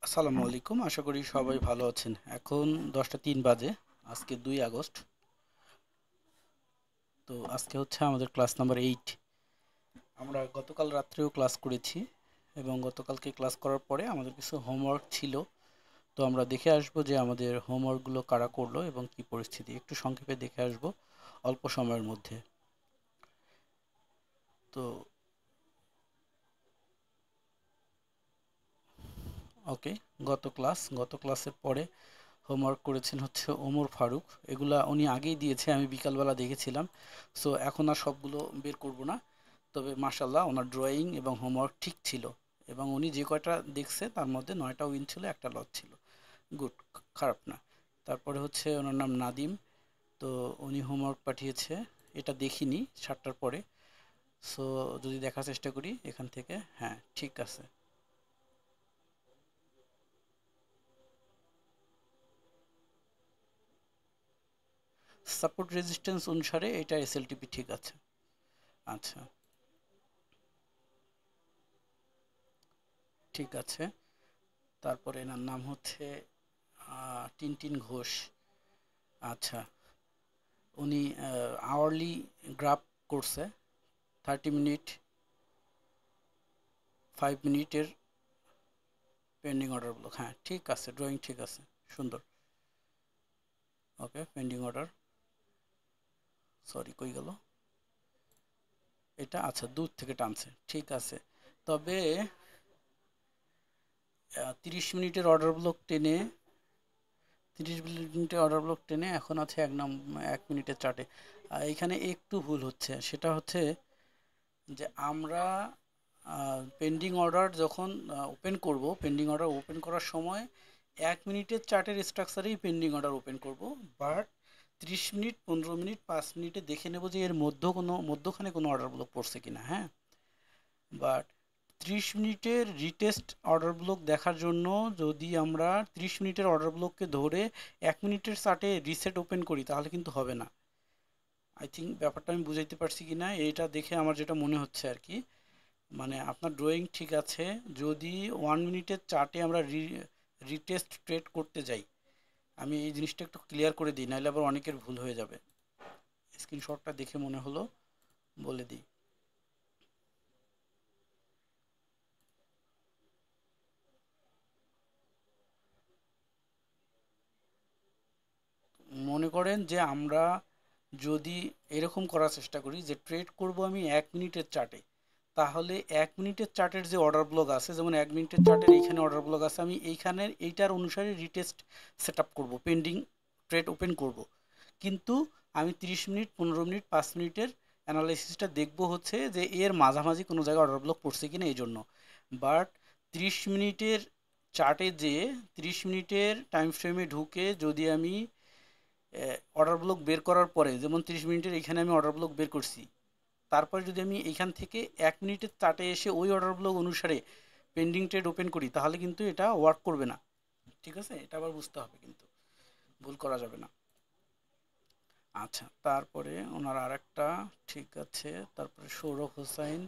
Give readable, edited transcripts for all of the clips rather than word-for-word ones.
আসসালামু আলাইকুম, আশা করি সবাই ভালো আছেন। এখন 10টা 3 বাজে। আজকে 2 আগস্ট। তো আজকে হচ্ছে আমাদের ক্লাস নাম্বার 8। আমরা গতকাল রাত্রেও ক্লাস করেছি এবং গতকালকে ক্লাস করার পরে আমাদের কিছু হোমওয়ার্ক ছিল। তো আমরা দেখে আসবো যে আমাদের হোমওয়ার্কগুলো কারা করলো এবং কি পরিস্থিতি, একটু সংক্ষেপে দেখে আসবো অল্প সময়ের মধ্যে। তো ওকে, গত ক্লাসের পরে হোমওয়ার্ক করেছেন হচ্ছে ওমর ফারুক। এগুলা উনি আগেই দিয়েছে, আমি বিকালবেলা দেখেছিলাম। সো এখন আর সবগুলো বের করব না। তবে মাশাল্লাহ ওনার ড্রয়িং এবং হোমওয়ার্ক ঠিক ছিল, এবং উনি যে কয়টা দেখছে তার মধ্যে 9টা উইন ছিল, একটা লস ছিল। গুড, খারাপ না। তারপরে হচ্ছে ওনার নাম নাদিম। তো উনি হোমওয়ার্ক পাঠিয়েছে, এটা দেখিনি 7টার পরে। সো যদি দেখার চেষ্টা করি এখান থেকে, হ্যাঁ ঠিক আছে। সাপোর্ট রেজিস্ট্যান্স অনুসারে এটা এসএলটিপি ঠিক আছে। আচ্ছা, ঠিক আছে। তারপরে এনার নাম হচ্ছে টিনটিন ঘোষ। আচ্ছা, উনি আওয়ারলি গ্রাফ করছে, 30 মিনিট, 5 মিনিটের পেন্ডিং অর্ডার ব্লক। হ্যাঁ ঠিক আছে, ড্রয়িং ঠিক আছে, সুন্দর। ওকে, পেন্ডিং অর্ডার, সরি কই গেল এটা? আচ্ছা, দূর থেকে টানছে, ঠিক আছে। তবে 30 মিনিটের অর্ডার ব্লক টেনে, 30 মিনিটের অর্ডার ব্লক টেনে এখন আছে 1 মিনিটের চার্টে। এইখানে একটু ভুল হচ্ছে, সেটা হচ্ছে যে আমরা পেন্ডিং অর্ডার যখন ওপেন করব, পেন্ডিং অর্ডার ওপেন করার সময় 1 মিনিটের চার্টের স্ট্রাকচারেই পেন্ডিং অর্ডার ওপেন করব। বাট 30 মিনিট, 15 মিনিট, 5 মিনিটে দেখে নেব যে এর মধ্যখানে কোনো অর্ডার ব্লক পড়ছে কিনা। হ্যাঁ, বাট 30 মিনিটের রিটেস্ট অর্ডার ব্লক দেখার জন্য যদি আমরা 30 মিনিটের অর্ডার ব্লককে ধরে 1 মিনিটের চার্টে রিসেট ওপেন করি তাহলে কিন্তু হবে না। আই থিঙ্ক ব্যাপারটা আমি বুঝাইতে পারছি কি না, এইটা দেখে আমার যেটা মনে হচ্ছে আর কি। মানে আপনার ড্রয়িং ঠিক আছে, যদি 1 মিনিটের চার্টে আমরা রিটেস্ট ট্রেড করতে যাই, আমি এই জিনিসটা একটু ক্লিয়ার করে দিই, নাহলে আবার অনেকের ভুল হয়ে যাবে। স্ক্রিনশটটা দেখে মনে হলো, বলে দিই। মনে করেন যে আমরা যদি এরকম করার চেষ্টা করি যে ট্রেড করব আমি 1 মিনিটের চার্টে, তাহলে 1 মিনিটের চার্টের যে অর্ডার ব্লক আছে, যেমন 1 মিনিটের চার্টের এইখানে অর্ডার ব্লক আছে, আমি এইখানের এইটার অনুসারে রিটেস্ট সেট আপ করবো, পেন্ডিং ট্রেড ওপেন করব। কিন্তু আমি 30 মিনিট, 15 মিনিট, 5 মিনিটের অ্যানালাইসিসটা দেখব হচ্ছে যে এর মাঝামাঝি কোনো জায়গায় অর্ডার ব্লক পড়ছে কিনা এই জন্য। বাট 30 মিনিটের চার্টে যে 30 মিনিটের টাইম ফ্রেমে ঢুকে যদি আমি অর্ডার ব্লক বের করার পরে, যেমন 30 মিনিটের এখানে আমি অর্ডার ব্লক বের করছি, তারপরে যদি আমি এইখান থেকে 1 মিনিটের চার্টে এসে ওই অর্ডার ব্লক অনুসারে পেন্ডিং ট্রেড ওপেন করি তাহলে কিন্তু এটা ওয়ার্ক করবে না। ঠিক আছে, এটা আবার বুঝতে হবে, কিন্তু ভুল করা যাবে না। আচ্ছা, তারপরে ওনার আরেকটা, ঠিক আছে, তারপরে সৌরভ হোসাইন,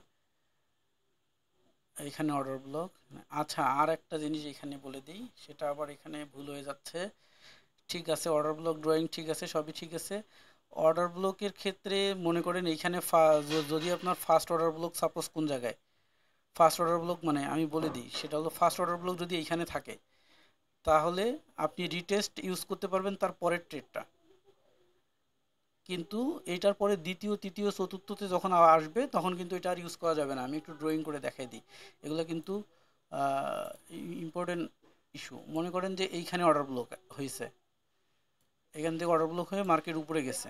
এখানে অর্ডার ব্লক। আচ্ছা, আর একটা জিনিস এখানে বলে দিই, সেটা আবার এখানে ভুল হয়ে যাচ্ছে। ঠিক আছে, অর্ডার ব্লক ড্রয়িং ঠিক আছে, সবই ঠিক আছে। অর্ডার ব্লকের ক্ষেত্রে মনে করেন এইখানে যদি আপনার ফার্স্ট অর্ডার ব্লক, সাপোজ কোন জায়গায় ফার্স্ট অর্ডার ব্লক, মানে আমি বলে দিই, সেটা হলো ফার্স্ট অর্ডার ব্লক যদি এইখানে থাকে তাহলে আপনি রিটেস্ট ইউজ করতে পারবেন তার পরের ট্রেডটা। কিন্তু এইটার পরে দ্বিতীয়, তৃতীয়, চতুর্থতে যখন আসবে তখন কিন্তু এটা আর ইউজ করা যাবে না। আমি একটু ড্রয়িং করে দেখাই দিই, এগুলো কিন্তু ইম্পর্টেন্ট ইস্যু। মনে করেন যে এইখানে অর্ডার ব্লক হয়েছে, এখান থেকে অর্ডার ব্লক হয়ে মার্কেট উপরে গেছে,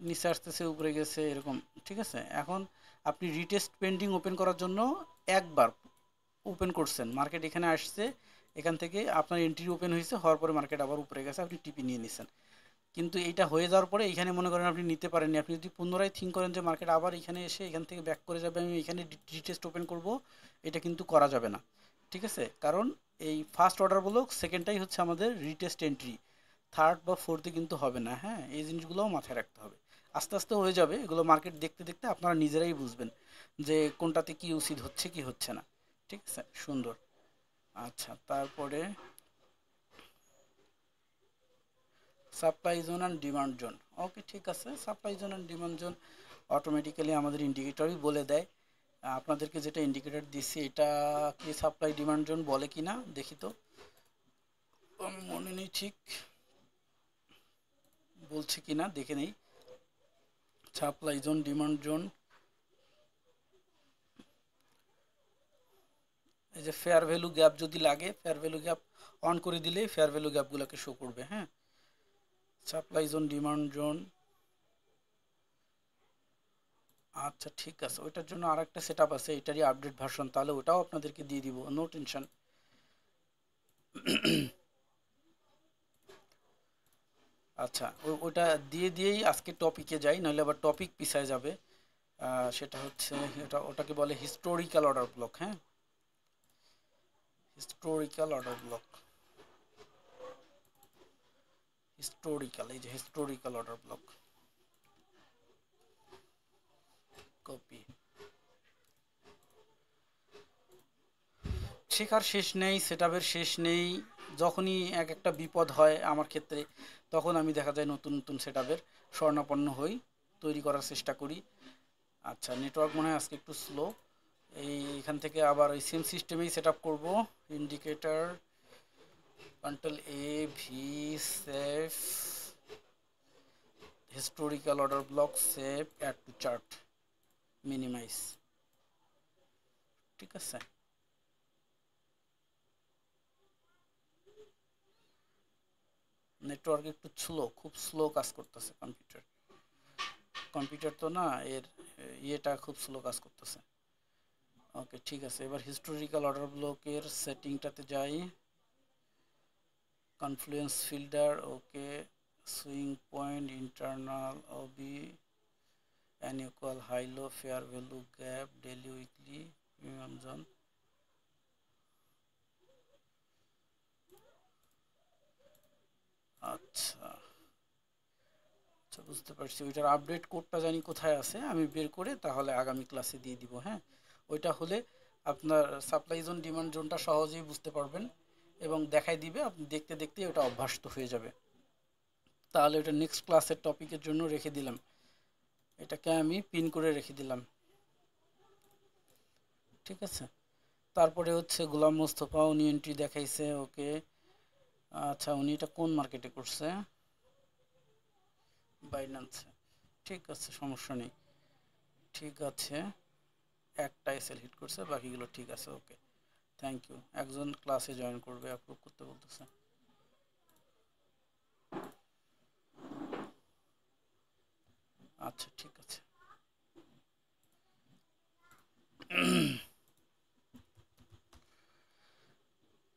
নিচে আসতেছে, উপরে গেছে, এরকম। ঠিক আছে, এখন আপনি রিটেস্ট পেন্ডিং ওপেন করার জন্য একবার ওপেন করছেন, মার্কেট এখানে আসছে, এখান থেকে আপনার এন্ট্রি ওপেন হয়েছে, হওয়ার পরে মার্কেট আবার উপরে গেছে, আপনি টিপি নিয়ে নিছেন। কিন্তু এইটা হয়ে যাওয়ার পরে এখানে মনে করেন আপনি নিতে পারেননি, আপনি যদি পুনরায় থিঙ্ক করেন যে মার্কেট আবার এখানে এসে এখান থেকে ব্যাক করে যাবে, আমি এখানে রিটেস্ট ওপেন করব, এটা কিন্তু করা যাবে না। ঠিক আছে, কারণ এই ফার্স্ট অর্ডার ব্লক, সেকেন্ডটাই হচ্ছে আমাদের রিটেস্ট এন্ট্রি, থার্ড বা ফোর্থে কিন্তু হবে না। হ্যাঁ, এই জিনিসগুলোও মাথায় রাখতে হবে। আস্তে আস্তে হয়ে যাবে, এগুলো মার্কেট দেখতে দেখতে আপনারা নিজেরাই বুঝবেন যে কোনটাতে কি উচিত হচ্ছে কি হচ্ছে না। ঠিক আছে, সুন্দর। আচ্ছা, তারপরে supply zone and demand zone. Okay, ঠিক আছে, supply zone and demand zone automatically আমাদের ইন্ডিকেটরই বলে দেয়। আপনাদেরকে যেটা ইন্ডিকেটর দিচ্ছি এটা কি সাপ্লাই ডিমান্ড জোন বলে কি না দেখি তো, আমি মনে নেই ঠিক বলছে কি না, দেখে নেই। সাপ্লাই জোন, ডিমান্ড জোন, এই যে ফেয়ার ভ্যালু গ্যাপ যদি লাগে, ফেয়ার ভ্যালু গ্যাপ অন করে দিলেই ফেয়ার ভ্যালু গ্যাপগুলোকে শো করবে। হ্যাঁ, সাপ্লাই জোন, ডিমান্ড জোন। আচ্ছা, ঠিক আছে, ওইটার জন্য আরেকটা সেট আপ আছে, এটারই আপডেট ভার্সন, তাহলে ওটাও আপনাদেরকে দিয়ে দিব, নো টেনশন। আচ্ছা, ওইটা দিয়ে দিয়েই আজকে টপিকে যাই, নাহলে আবার টপিক পিছায় যাবে। সেটা হচ্ছে, ওটাকে বলে হিস্টোরিক্যাল অর্ডার ব্লক। হ্যাঁ, হিস্টোরিক্যাল অর্ডার ব্লক, হিস্টোরিক্যাল, এই যে হিস্টোরিক্যাল অর্ডার ব্লক, কপি। শেখার শেষ নেই, সেটআপের শেষ নেই। যখনই এক একটা বিপদ হয় আমার ক্ষেত্রে, তখন আমি দেখা যায় নতুন নতুন সেটআপের স্বর্ণাপন্ন হই, তৈরি করার চেষ্টা করি। আচ্ছা, নেটওয়ার্ক মনে হয় আজকে একটু স্লো। এখান থেকে আবার ওই সেম সিস্টেমেই সেট আপ করবো। Indicator, control A V, save, historical order block, save, add to chart, minimize. ঠিক আছে, নেটওয়ার্ক একটু স্লো, খুব স্লো কাজ করতেছে কম্পিউটার। কম্পিউটার তো না, এর ইয়েটা খুব স্লো কাজ করতেছে। ওকে, ঠিক আছে, এবার হিস্টোরিক্যাল অর্ডার ব্লকের সেটিংটাতে যাই। Confluence filter, okay, swing point, internal, OB, annual, high low, fair value gap, daily, weekly, premium zone. আচ্ছা আচ্ছা, বুঝতে পারছি। ওইটার আপডেট কোডটা জানি কোথায় আছে, আমি বের করে তাহলে আগামী ক্লাসে দিয়ে দিব। হ্যাঁ, ওইটা হলে আপনার সাপ্লাই জোন, ডিমান্ড জোনটা সহজেই বুঝতে পারবেন এবং দেখাই দিবে, আপনি দেখতে দেখতে ওটা অভ্যস্ত হয়ে যাবে। তাহলে ওটা নেক্সট ক্লাসের টপিকের জন্য রেখে দিলাম, এটাকে আমি পিন করে রেখে দিলাম। ঠিক আছে, তারপরে হচ্ছে গোলাম মোস্তফা, উনি এন্ট্রি দেখাইছে। ওকে, আচ্ছা, উনি এটা কোন মার্কেটে করছে? বাইন্যান্সে। ঠিক আছে, সমস্যা নেই। ঠিক আছে, একটা এসএল হিট করছে, বাকিগুলো ঠিক আছে। ওকে, থ্যাংক ইউ। একজন ক্লাসে জয়েন করবে, অ্যাপ্রুভ করতে বলতেছে। আচ্ছা, ঠিক আছে।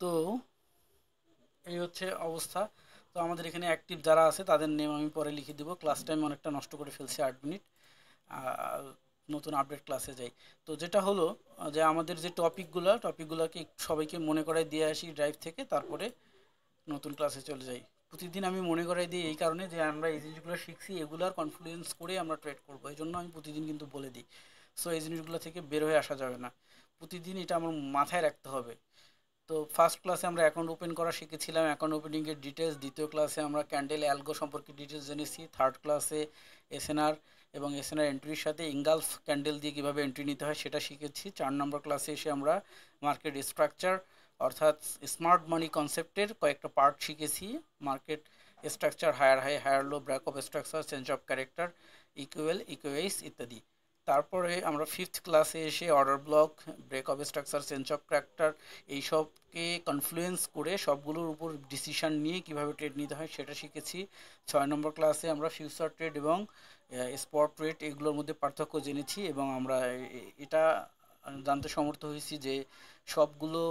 তো এই হচ্ছে অবস্থা। তো আমাদের এখানে অ্যাক্টিভ যারা আছে তাদের নেম আমি পরে লিখে দিব। ক্লাস টাইম অনেকটা নষ্ট করে ফেলছি, 8 মিনিট। নতুন আপডেট ক্লাসে যাই। তো যেটা হলো, যে আমাদের যে টপিকগুলোকে সবাইকে মনে করাই দিয়ে আসি ড্রাইভ থেকে, তারপরে নতুন ক্লাসে চলে যাই। প্রতিদিন আমি মনে করাই দিই এই কারণে যে আমরা এই জিনিসগুলো শিখছি, এগুলার কনফ্লুয়েন্স করে আমরা ট্রেড করবো, এই জন্য আমি প্রতিদিন কিন্তু বলে দিই। সো এই জিনিসগুলো থেকে বের হয়ে আসা যাবে না, প্রতিদিন এটা আমার মাথায় রাখতে হবে। তো ফার্স্ট ক্লাসে আমরা অ্যাকাউন্ট ওপেন করা শিখেছিলাম, অ্যাকাউন্ট ওপেনিংয়ের ডিটেলস। দ্বিতীয় ক্লাসে আমরা ক্যান্ডেল অ্যালগো সম্পর্কে ডিটেলস জেনেছি। থার্ড ক্লাসে এসএনআর এবং এসএনআর এন্ট্রির সাথে ইঙ্গালফ ক্যান্ডেল দিয়ে কীভাবে এন্ট্রি নিতে হয় সেটা শিখেছি। 4 নম্বর ক্লাসে এসে আমরা মার্কেট স্ট্রাকচার অর্থাৎ স্মার্ট মানি কনসেপ্টের কয়েকটা পার্ট শিখেছি। Market structure, higher high, higher low, break of structure, change of character, equal, equals ইত্যাদি। তারপরে আমরা ফিফথ ক্লাসে এসে order block, break of structure, change of character এইসবকে কনফ্লুয়েন্স করে সবগুলোর উপর ডিসিশন নিয়ে কিভাবে ট্রেড নিতে হয় সেটা শিখেছি। 6 নম্বর ক্লাসে আমরা ফিউচার ট্রেড এবং স্পট ট্রেড এগুলোর মধ্যে পার্থক্য জেনেছি এবং আমরা এটা জানতে সমর্থ হয়েছি যে সবগুলো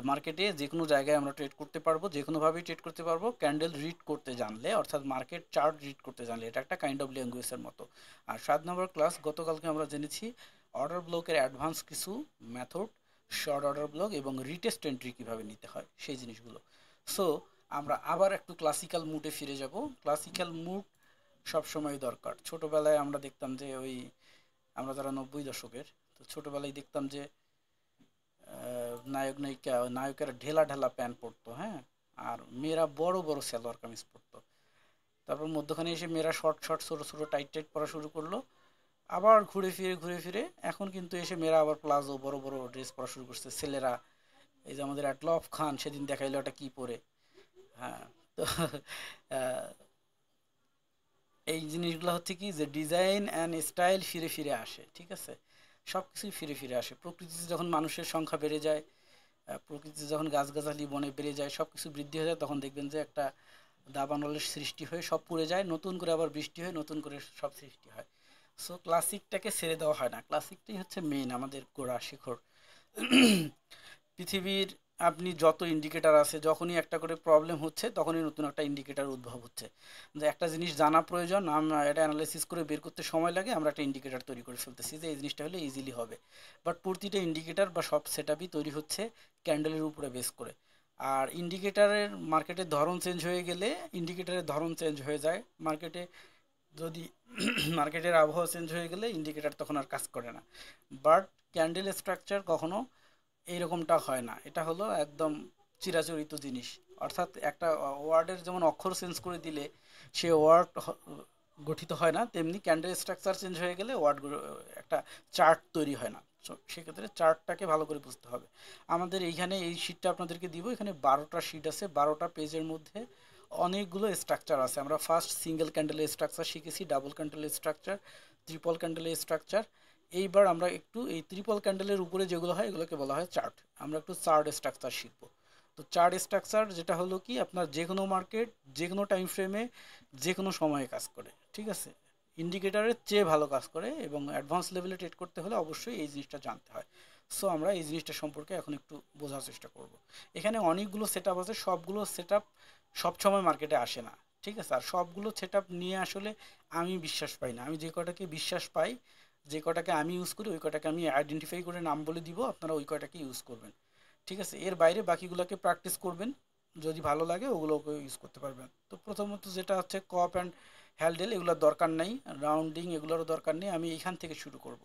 মার্কেটে যে কোনো জায়গায় আমরা ট্রেড করতে পারবো, যে কোনোভাবেই ট্রেড করতে পারবো, ক্যান্ডেল রিড করতে জানলে, অর্থাৎ মার্কেট চার্ট রিড করতে জানলে। এটা একটা কাইন্ড অফ ল্যাঙ্গুয়েজের মতো। আর 7 নম্বর ক্লাস গতকালকে আমরা জেনেছি অর্ডার ব্লকের অ্যাডভান্স কিছু মেথড, শর্ট অর্ডার ব্লক এবং রিটেস্ট এন্ট্রি কীভাবে নিতে হয় সেই জিনিসগুলো। সো আমরা আবার একটু ক্লাসিক্যাল মুডে ফিরে যাব। ক্লাসিক্যাল মুড সবসময় দরকার। ছোটোবেলায় আমরা দেখতাম যে আমরা যারা 90 দশকের, তো ছোটোবেলায় দেখতাম যে নায়কেরা ঢেলা ঢালা প্যান্ট পরতো, হ্যাঁ, আর মেয়েরা বড় বড় সালোয়ার কামিজ পরতো। তারপর মধ্যখানে এসে মেয়েরা শর্ট শর্ট ছোটো ছোটো টাইট টাইট পরা শুরু করলো। আবার ঘুরে ফিরে এখন কিন্তু এসে মেয়েরা আবার প্লাজো বড় বড় ড্রেস পরা শুরু করছে ছেলেরা। এই যে আমাদের আটলফ খান সেদিন দেখাইলো এটা কি পরে। হ্যাঁ। তো আহ, এই জিনিসগুলো হচ্ছে কি যে ডিজাইন অ্যান্ড স্টাইল ফিরে ফিরে আসে, ঠিক আছে। সব কিছুই ফিরে ফিরে আসে। প্রকৃতিতে যখন মানুষের সংখ্যা বেড়ে যায়, প্রকৃতিতে যখন গাছগাছালি বনে বেড়ে যায়, সব কিছু বৃদ্ধি হয়ে যায়, তখন দেখবেন যে একটা দাবানলের সৃষ্টি হয়ে সব পুড়ে যায়, নতুন করে আবার বৃষ্টি হয়ে নতুন করে সব সৃষ্টি হয়। সো ক্লাসিকটাকে ছেড়ে দেওয়া হয় না, ক্লাসিকটাই হচ্ছে মেইন আমাদের গোড়া শিখর। পৃথিবীর আপনি যত ইন্ডিকেটার আছে, যখনই একটা করে প্রবলেম হচ্ছে তখনই নতুন একটা ইন্ডিকেটার উদ্ভব হচ্ছে। যে একটা জিনিস জানা প্রয়োজন, আমরা এটা অ্যানালাইসিস করে বের করতে সময় লাগে, আমরা একটা ইন্ডিকেটার তৈরি করে ফেলতেছি যে এই জিনিসটা হলে ইজিলি হবে। বাট প্রতিটা ইন্ডিকেটার বা সব সেটআপই তৈরি হচ্ছে ক্যান্ডেলের উপরে বেস করে। আর ইন্ডিকেটারের মার্কেটের ধরন চেঞ্জ হয়ে গেলে ইন্ডিকেটারের ধরন চেঞ্জ হয়ে যায় মার্কেটে। যদি মার্কেটের আবহাওয়া চেঞ্জ হয়ে গেলে ইন্ডিকেটার তখন আর কাজ করে না। বাট ক্যান্ডেল স্ট্রাকচার কখনো এইরকমটা হয় না, এটা হলো একদম চিরাচরিত জিনিস। অর্থাৎ একটা ওয়ার্ডের যেমন অক্ষর চেঞ্জ করে দিলে সে ওয়ার্ড গঠিত হয় না, তেমনি ক্যান্ডেল স্ট্রাকচার চেঞ্জ হয়ে গেলে ওয়ার্ড একটা চার্ট তৈরি হয় না। সেক্ষেত্রে চার্টটাকে ভালো করে বুঝতে হবে। আমাদের এইখানে এই শিটটা আপনাদেরকে দিব, এখানে 12টা শিট আছে, 12টা পেজের মধ্যে অনেকগুলো স্ট্রাকচার আছে। আমরা ফার্স্ট সিঙ্গেল ক্যান্ডেলের স্ট্রাকচার শিখেছি, ডাবল ক্যান্ডেলের স্ট্রাকচার, ট্রিপল ক্যান্ডেলের স্ট্রাকচার। এইবার আমরা একটু এই ট্রিপল ক্যান্ডেলের উপরে যেগুলো হয় এগুলোকে বলা হয় চার্ট। আমরা একটু চার্ট স্ট্রাকচার শিখব। তো চার্ট স্ট্রাকচার যেটা হলো কি আপনার যে কোনো মার্কেট যে কোনো টাইম ফ্রেমে যে কোনো সময়ে কাজ করে, ঠিক আছে। ইন্ডিকেটারের চেয়ে ভালো কাজ করে এবং অ্যাডভান্স লেভেলে ট্রেড করতে হলে অবশ্যই এই জিনিসটা জানতে হয়। সো আমরা এই জিনিসটা সম্পর্কে এখন একটু বোঝার চেষ্টা করব। এখানে অনেকগুলো সেট আপ আছে, সবগুলো সেট আপ সবসময় মার্কেটে আসে না, ঠিক আছে। আর সবগুলো সেট আপ নিয়ে আসলে আমি বিশ্বাস পাই না। আমি যে কটাকে বিশ্বাস পাই, যে কটাকে আমি ইউজ করি, ওই কটাকে আমি আইডেন্টিফাই করে নাম বলে দিব, আপনারা ওই কটাকে ইউজ করবেন, ঠিক আছে। এর বাইরে বাকিগুলোকে প্র্যাকটিস করবেন, যদি ভালো লাগে ওগুলোকে ইউজ করতে পারবেন। তো প্রথমত যেটা হচ্ছে কপ অ্যান্ড হ্যান্ডেল, এগুলোর দরকার নাই, রাউন্ডিং এগুলোরও দরকার নেই। আমি এইখান থেকে শুরু করব,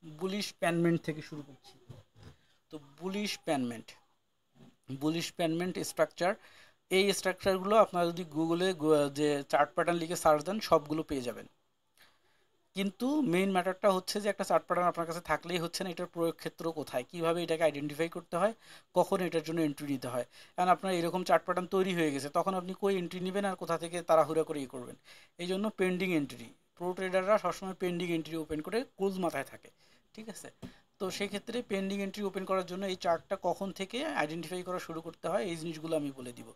বুলিশ প্যানমেন্ট থেকে শুরু করছি। তো বুলিশ প্যানমেন্ট স্ট্রাকচার, এই স্ট্রাকচারগুলো আপনারা যদি গুগলে যে চার্ট প্যাটার্ন লিখে সার্চ দেন সবগুলো পেয়ে যাবেন। কিন্তু মেইন ম্যাটারটা হচ্ছে যে একটা চার্ট প্যাটার্ন আপনার কাছে থাকলেই হচ্ছে না, এটার প্রয়োগ ক্ষেত্র কোথায়, কীভাবে এটাকে আইডেন্টিফাই করতে হয়, কখন এটার জন্য এন্ট্রি নিতে হয়। কারণ আপনার এরকম চার্ট প্যাটার্ন তৈরি হয়ে গেছে, তখন আপনি কই এন্ট্রি নেবেন আর কোথা থেকে তাড়াহুড়া করে করবেন। এই জন্য পেন্ডিং এন্ট্রি, প্রো ট্রেডাররা সবসময় পেন্ডিং এন্ট্রি ওপেন করে ক্লোজ মাথায় থাকে, ঠিক আছে। তো সেক্ষেত্রে পেন্ডিং এন্ট্রি ওপেন করার জন্য এই চার্টটা কখন থেকে আইডেন্টিফাই করা শুরু করতে হয় এই জিনিসগুলো আমি বলে দিব।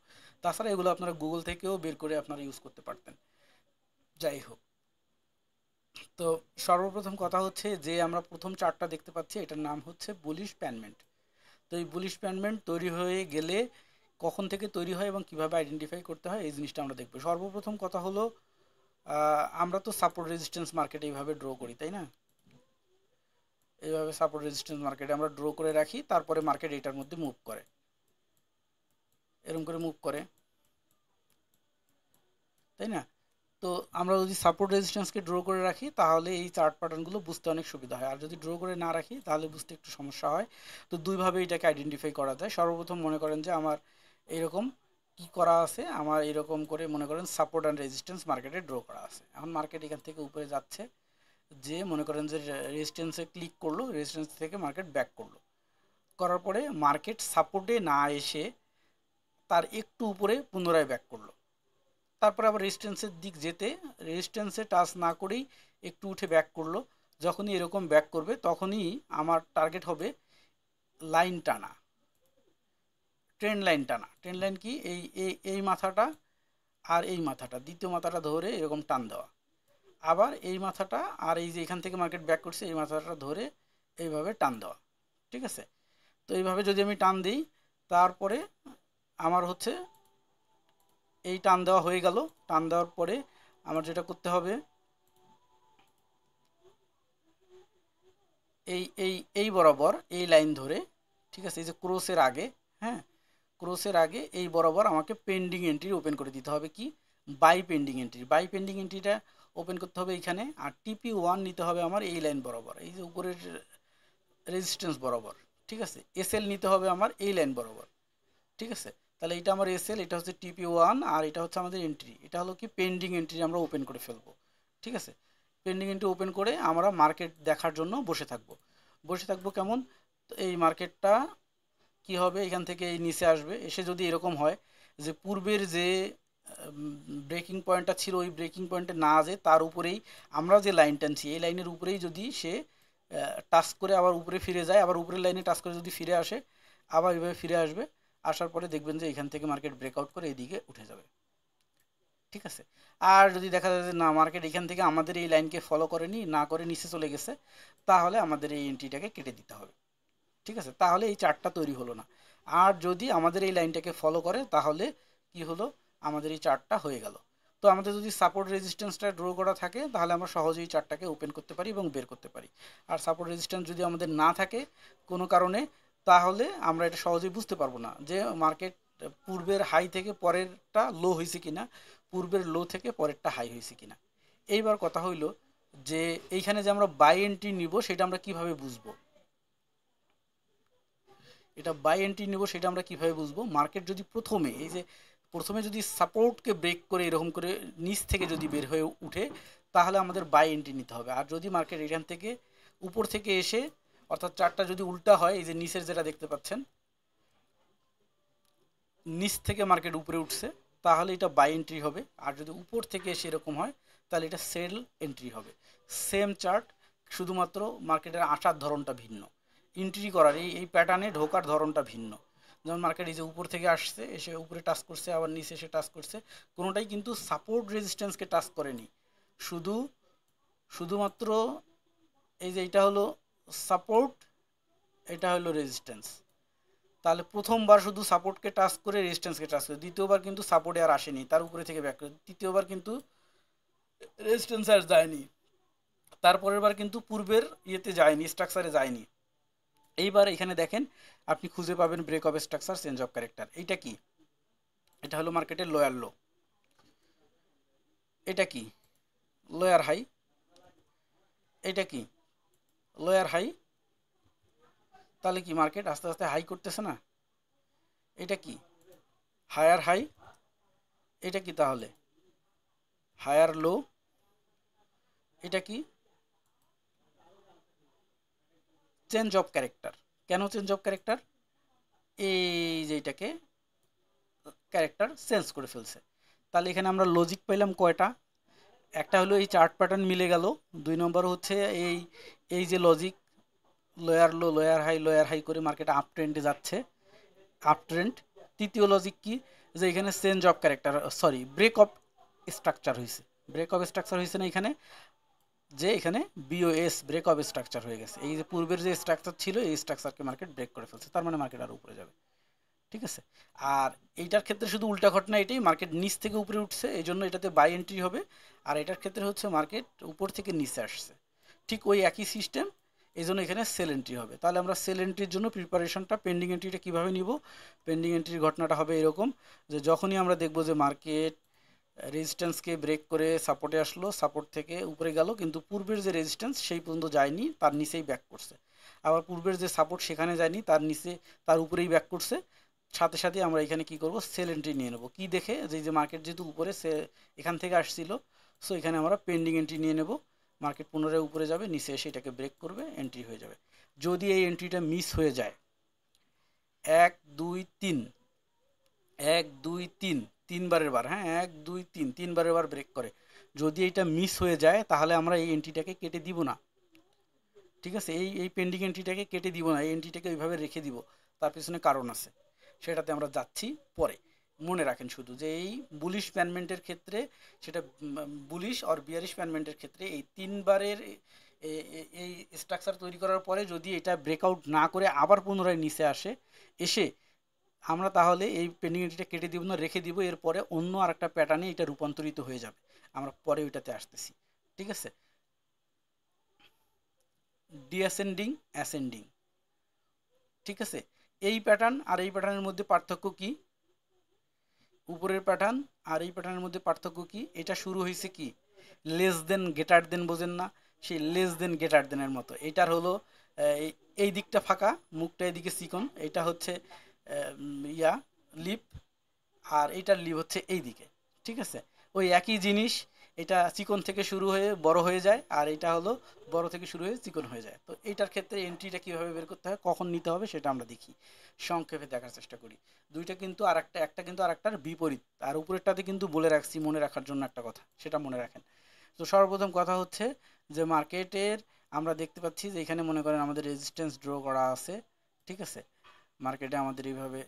তাছাড়া এগুলো আপনারা গুগল থেকেও বের করে আপনারা ইউজ করতে পারতেন। যাই হোক, তো সর্বপ্রথম কথা হচ্ছে যে আমরা প্রথম চার্টটা দেখতে পাচ্ছি এটার নাম হচ্ছে বুলিশ প্যানমেন্ট। তো এই বুলিশ প্যানমেন্ট তৈরি হয়ে গেলে কখন থেকে তৈরি হয় এবং কিভাবে আইডেন্টিফাই করতে হয় এই জিনিসটা আমরা দেখব। সর্বপ্রথম কথা হলো আমরা তো সাপোর্ট রেজিস্ট্যান্স মার্কেটে এইভাবে ড্র করি, তাই না। এইভাবে সাপোর্ট রেজিস্ট্যান্স মার্কেটে আমরা ড্র করে রাখি, তারপরে মার্কেট এটার মধ্যে মুভ করে, এরকম করে মুভ করে, তাই না। তো আমরা যদি সাপোর্ট রেজিস্ট্যান্সকে ড্র করে রাখি তাহলে এই চার্ট প্যাটার্নগুলো বুঝতে অনেক সুবিধা হয়, আর যদি ড্র করে না রাখি তাহলে বুঝতে একটু সমস্যা হয়। তো দুইভাবে এটাকে আইডেন্টিফাই করা যায়। সর্বপ্রথম মনে করেন যে আমার এরকম কি করা আছে, আমার এরকম করে মনে করেন সাপোর্ট অ্যান্ড রেজিস্ট্যান্স মার্কেটে ড্র করা আছে। এখন মার্কেট এখান থেকে উপরে যাচ্ছে, যে মনে করেন যে রেজিস্ট্যান্সে ক্লিক করলো, রেজিস্ট্যান্স থেকে মার্কেট ব্যাক করলো, করার পরে মার্কেট সাপোর্টে না এসে তার একটু উপরে পুনরায় ব্যাক করলো, তারপরে আবার রেজিস্ট্যান্সের দিক যেতে রেজিস্ট্যান্সে টাচ না করেই একটু উঠে ব্যাক করলো। যখনই এরকম ব্যাক করবে তখনই আমার টার্গেট হবে লাইন টানা, ট্রেন্ড লাইন টানা। ট্রেন্ড লাইন কি, এই এই এই মাথাটা আর এই মাথাটা, দ্বিতীয় মাথাটা ধরে এরকম টান দেওয়া, আবার এই মাথাটা আর এই যে এখান থেকে মার্কেট ব্যাক করছে এই মাথাটা ধরে এইভাবে টান দেওয়া, ঠিক আছে। তো এইভাবে যদি আমি টান দিই তারপরে আমার হচ্ছে এই টান দেওয়া হয়ে গেল। টান দেওয়ার পরে আমার যেটা করতে হবে, এই এই এই বরাবর এই লাইন ধরে, ঠিক আছে, এই যে ক্রসের আগে, হ্যাঁ, ক্রসের আগে এই বরাবর আমাকে পেন্ডিং এন্ট্রি ওপেন করে দিতে হবে। কি, buy pending entry, buy pending এন্ট্রিটা ওপেন করতে হবে এইখানে। আর টিপি 1 নিতে হবে আমার এই লাইন বরাবর, এই যে উপরের রেজিস্ট্যান্স বরাবর, ঠিক আছে। এসএল নিতে হবে আমার এই লাইন বরাবর, ঠিক আছে। তাহলে এটা আমার এসএল, এটা হচ্ছে টিপি 1, আর এটা হচ্ছে আমাদের এন্ট্রি। এটা হলো কি পেন্ডিং এন্ট্রি, আমরা ওপেন করে ফেলবো, ঠিক আছে। পেন্ডিং এন্ট্রি ওপেন করে আমরা মার্কেট দেখার জন্য বসে থাকবো। বসে থাকবো কেমন? তো এই মার্কেটটা কি হবে, এখান থেকে এই নিচে আসবে, এসে যদি এরকম হয় যে পূর্বের যে ব্রেকিং পয়েন্টটা ছিল ওই ব্রেকিং পয়েন্টে না যেয়ে তার উপরেই আমরা যে লাইন টানছি এই লাইনের উপরেই যদি সে টাচ করে আবার উপরে ফিরে যায়, আবার উপরের লাইনে টাচ করে যদি ফিরে আসে, আবার এভাবে ফিরে আসবে, আসার পরে দেখবেন যে এখান থেকে মার্কেট ব্রেকআউট করে এইদিকে উঠে যাবে, ঠিক আছে। আর যদি দেখা যায় যে না, মার্কেট এখান থেকে আমাদের এই লাইনকে ফলো করেনি, না করে নিচে চলে গেছে, তাহলে আমাদের এই এন্ট্রিটাকে কেটে দিতে হবে, ঠিক আছে। তাহলে এই চার্টটা তৈরি হলো না। আর যদি আমাদের এই লাইনটাকে ফলো করে তাহলে কি হলো, আমাদের এই চার্টটা হয়ে গেল। তো আমাদের যদি সাপোর্ট রেজিস্ট্যান্সটা ড্র করা থাকে তাহলে আমরা সহজেই চার্টটাকে ওপেন করতে পারি এবং বের করতে পারি। আর সাপোর্ট রেজিস্ট্যান্স যদি আমাদের না থাকে কোনো কারণে, তাহলে আমরা এটা সহজেই বুঝতে পারবো না যে মার্কেট পূর্বের হাই থেকে পরেরটা লো হয়েছে কিনা, পূর্বের লো থেকে পরেরটা হাই হয়েছে কিনা। এইবার কথা হইল যে এইখানে যে আমরা বাই এন্ট্রি নিব সেটা আমরা কিভাবে বুঝবো, এটা বাই এন্ট্রি নেব সেটা আমরা কিভাবে বুঝবো? মার্কেট যদি প্রথমে এই যে প্রথমে যদি সাপোর্টকে ব্রেক করে এরকম করে নিচ থেকে যদি বের হয়ে উঠে, তাহলে আমাদের বাই এন্ট্রি নিতে হবে। আর যদি মার্কেট এখান থেকে উপর থেকে এসে, অর্থাৎ চারটা যদি উল্টা হয়, এই যে নিচের যেটা দেখতে পাচ্ছেন, নিচ থেকে মার্কেট উপরে উঠছে, তাহলে এটা বাই এন্ট্রি হবে। আর যদি উপর থেকে এসে এরকম হয় তাহলে এটা সেল এন্ট্রি হবে। সেম চার্ট, শুধুমাত্র মার্কেটের আসার ধরনটা ভিন্ন, এন্ট্রি করার এই প্যাটার্নে ঢোকার ধরনটা ভিন্ন। যেমন মার্কেট এই যে উপর থেকে আসছে, এসে উপরে টাচ করছে, আবার নিচে এসে টাচ করছে, কোনোটাই কিন্তু সাপোর্ট রেজিস্ট্যান্সকে টাচ করেনি। শুধু শুধুমাত্র এই যে এটা হলো সাপোর্ট, এটা হলো রেজিস্ট্যান্স। তাহলে প্রথমবার শুধু সাপোর্টকে টাচ করে রেজিস্ট্যান্সকে টাচ করে, দ্বিতীয়বার কিন্তু সাপোর্টে আর আসেনি, তার উপরে থেকে ব্যাক করে, তৃতীয়বার কিন্তু রেজিস্ট্যান্স আর যায়নি, তারপরের বার কিন্তু পূর্বের ইয়েতে যায়নি, স্ট্রাকচারে যায়নি। এইবার এখানে দেখেন, আপনি খুঁজে পাবেন break of structure, change of character. এইটা কি? এটা হলো মার্কেটের লোয়ার লো। এটা কি? Lower high. এটা কি? Lower high. তাহলে কি মার্কেট আস্তে আস্তে হাই করতেছে না? এটা কি? Higher high. এটা কি তাহলে? Higher low. এটা কি? Change of character. কেন চেঞ্জ অফ ক্যারেক্টার? এই যে এটাকে ক্যারেক্টার চেঞ্জ করে ফেলছে। তাহলে এখানে আমরা লজিক পাইলাম কয়টা? একটা হলো এই চার্ট প্যাটার্ন মিলে গেল, দুই নম্বর হচ্ছে এই এই যে logic, lower low lower high করে মার্কেট আপ ট্রেন্ডে যাচ্ছে, আপ ট্রেন্ড। তৃতীয় লজিক কি? যে এখানে change of character, sorry break of structure হয়েছে। ব্রেক অফ স্ট্রাকচার হয়েছে না এখানে, যে এখানে বিওএস ব্রেক অফ স্ট্রাকচার হয়ে গেছে। এই যে পূর্বের যে স্ট্রাকচার ছিল এই স্ট্রাকচারকে মার্কেট ব্রেক করে ফেলছে, তার মানে মার্কেট আরও উপরে যাবে, ঠিক আছে। আর এইটার ক্ষেত্রে শুধু উল্টা ঘটনা এটাই, মার্কেট নিচ থেকে উপরে উঠছে এই জন্য এটাতে বাই এন্ট্রি হবে। আর এটার ক্ষেত্রে হচ্ছে মার্কেট উপর থেকে নিচে আসছে, ঠিক ওই একই সিস্টেম, এই জন্য এখানে সেল এন্ট্রি হবে। তাহলে আমরা সেল এন্ট্রির জন্য প্রিপারেশনটা, পেন্ডিং এন্ট্রিটা কীভাবে নিব? পেন্ডিং এন্ট্রির ঘটনাটা হবে এরকম, যে যখনই আমরা দেখব যে মার্কেট রেজিস্ট্যান্সকে ব্রেক করে সাপোর্টে আসলো, সাপোর্ট থেকে উপরে গেল, কিন্তু পূর্বের যে রেজিস্ট্যান্স সেই পর্যন্ত যায়নি, তার নিচেই ব্যাক করছে। আবার পূর্বের যে সাপোর্ট সেখানে যায়নি, তার নিচে, তার উপরেই ব্যাক করছে। সাথে সাথে আমরা এখানে কি করব? সেল এন্ট্রি নিয়ে নেব। কি দেখে? যে মার্কেট যেহেতু উপরে, সে এখান থেকে আসছিল, সো এখানে আমরা পেন্ডিং এন্ট্রি নিয়ে নেব। মার্কেট পুনরায় উপরে যাবে, নিচে এসে এটাকে ব্রেক করবে, এন্ট্রি হয়ে যাবে। যদি এই এন্ট্রিটা মিস হয়ে যায়, 1 2 3, 1 2 3, তিনবারের বার, হ্যাঁ 1 2 3, তিনবারের বার ব্রেক করে, যদি এটা মিস হয়ে যায় তাহলে আমরা এই এন্ট্রিটাকে কেটে দিব না, ঠিক আছে। এই এই পেন্ডিং এন্ট্রিটাকে কেটে দিব না, এই এন্ট্রিটাকে ওইভাবে রেখে দিব। তার পিছনে কারণ আছে, সেটাতে আমরা যাচ্ছি পরে। মনে রাখেন শুধু যে এই বুলিশ প্যানমেন্টের ক্ষেত্রে, সেটা বুলিশ আর বিয়ারিশ প্যানমেন্টের ক্ষেত্রে এই তিনবারের এই স্ট্রাকচার তৈরি করার পরে যদি এটা ব্রেকআউট না করে আবার পুনরায় নিচে আসে, এসে আমরা তাহলে এই পেন্ডিং এন্ট্রিটা কেটে দিব না, রেখে দিব। এরপরে অন্য আরেকটা প্যাটার্নে এটা রূপান্তরিত হয়ে যাবে, আমরা পরে ওইটাতে আসতেছি, ঠিক আছে। ডিঅ্যাসেন্ডিং, অ্যাসেন্ডিং, ঠিক আছে। এই প্যাটার্ন আর এই প্যাটার্নের মধ্যে পার্থক্য কি? উপরের প্যাটার্ন আর এই প্যাটার্নের মধ্যে পার্থক্য কি? এটা শুরু হয়েছে কি লেস দেন গ্রেটার দেন, বোঝেন না? সেই লেস দেন গ্রেটার দেনের মতো। এটার হলো এই এই দিকটা ফাঁকা, মুখটা এদিকে চিকন, এটা হচ্ছে ইয়া লিপ, আর এইটার লিভ হচ্ছে এই দিকে। ঠিক আছে, ওই একই জিনিস, এটা চিকন থেকে শুরু হয়ে বড় হয়ে যায়, আর এটা হলো বড় থেকে শুরু হয়ে চিকন হয়ে যায়। তো এইটার ক্ষেত্রে এন্ট্রিটা কীভাবে বের করতে হয়, কখন নিতে হবে, সেটা আমরা দেখি, সংক্ষেপে দেখার চেষ্টা করি। দুইটা কিন্তু আর একটা কিন্তু আর একটার বিপরীত। আর উপরেরটাতে কিন্তু বলে রাখছি মনে রাখার জন্য একটা কথা, সেটা মনে রাখেন। তো সর্বপ্রথম কথা হচ্ছে যে মার্কেটের আমরা দেখতে পাচ্ছি যে এখানে মনে করেন আমাদের রেজিস্ট্যান্স ড্র করা আছে। ঠিক আছে, মার্কেটে আমাদের এইভাবে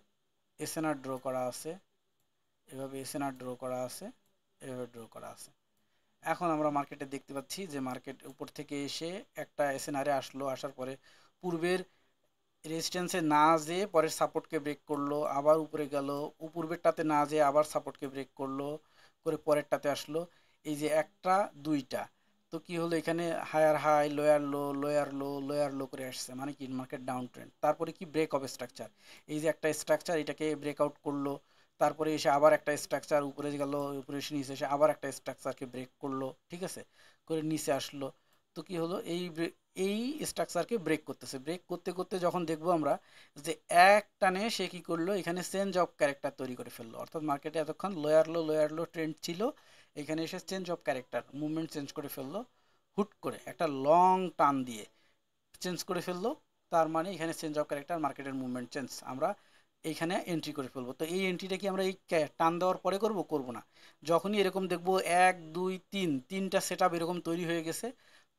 এসএনআর ড্র করা আছে, এভাবে এসএনআর ড্র করা আছে, এভাবে ড্র করা আছে। এখন আমরা মার্কেটে দেখতে পাচ্ছি যে মার্কেট উপর থেকে এসে একটা এসএনআরে আসলো, আসার পরে পূর্বের রেজিস্ট্যান্সে না যেয়ে পরের সাপোর্টকে ব্রেক করলো, আবার উপরে গেল, পূর্বেরটাতে না যেয়ে আবার সাপোর্টকে ব্রেক করলো, করে পরেরটাতে আসলো। এই যে একটা দুইটা, তো কি হলো, এখানে higher high lower low, lower low, lower low করে আসছে, মানে কি মার্কেট ডাউন ট্রেন্ড। তারপরে কি ব্রেক অফ স্ট্রাকচার, এই যে একটা স্ট্রাকচার এটাকে ব্রেকআউট করলো, তারপরে এসে আবার একটা স্ট্রাকচার উপরে গেল, উপরে এসে নিচে এসে আবার একটা স্ট্রাকচারকে ব্রেক করলো। ঠিক আছে, করে নিচে আসলো। তো কি হলো, এই স্ট্রাকচারকে ব্রেক করতেছে, ব্রেক করতে করতে যখন দেখবো আমরা যে এক টানে সে কি করলো, এখানে চেঞ্জ অফ ক্যারেক্টার তৈরি করে ফেললো। অর্থাৎ মার্কেটে এতক্ষণ লোয়ার লো ট্রেন্ড ছিল, এখানে এসে change of character, movement change করে ফেললো, হুট করে একটা লং টান দিয়ে চেঞ্জ করে ফেললো। তার মানে এখানে চেঞ্জ অফ ক্যারেক্টার, মার্কেটের মুভমেন্ট চেঞ্জ, আমরা এইখানে এন্ট্রি করে ফেলবো। তো এই এন্ট্রিটা কি আমরা এই টান দেওয়ার পরে করব, করব না। যখনই এরকম দেখবো এক দুই তিন, তিনটা সেট আপ এরকম তৈরি হয়ে গেছে,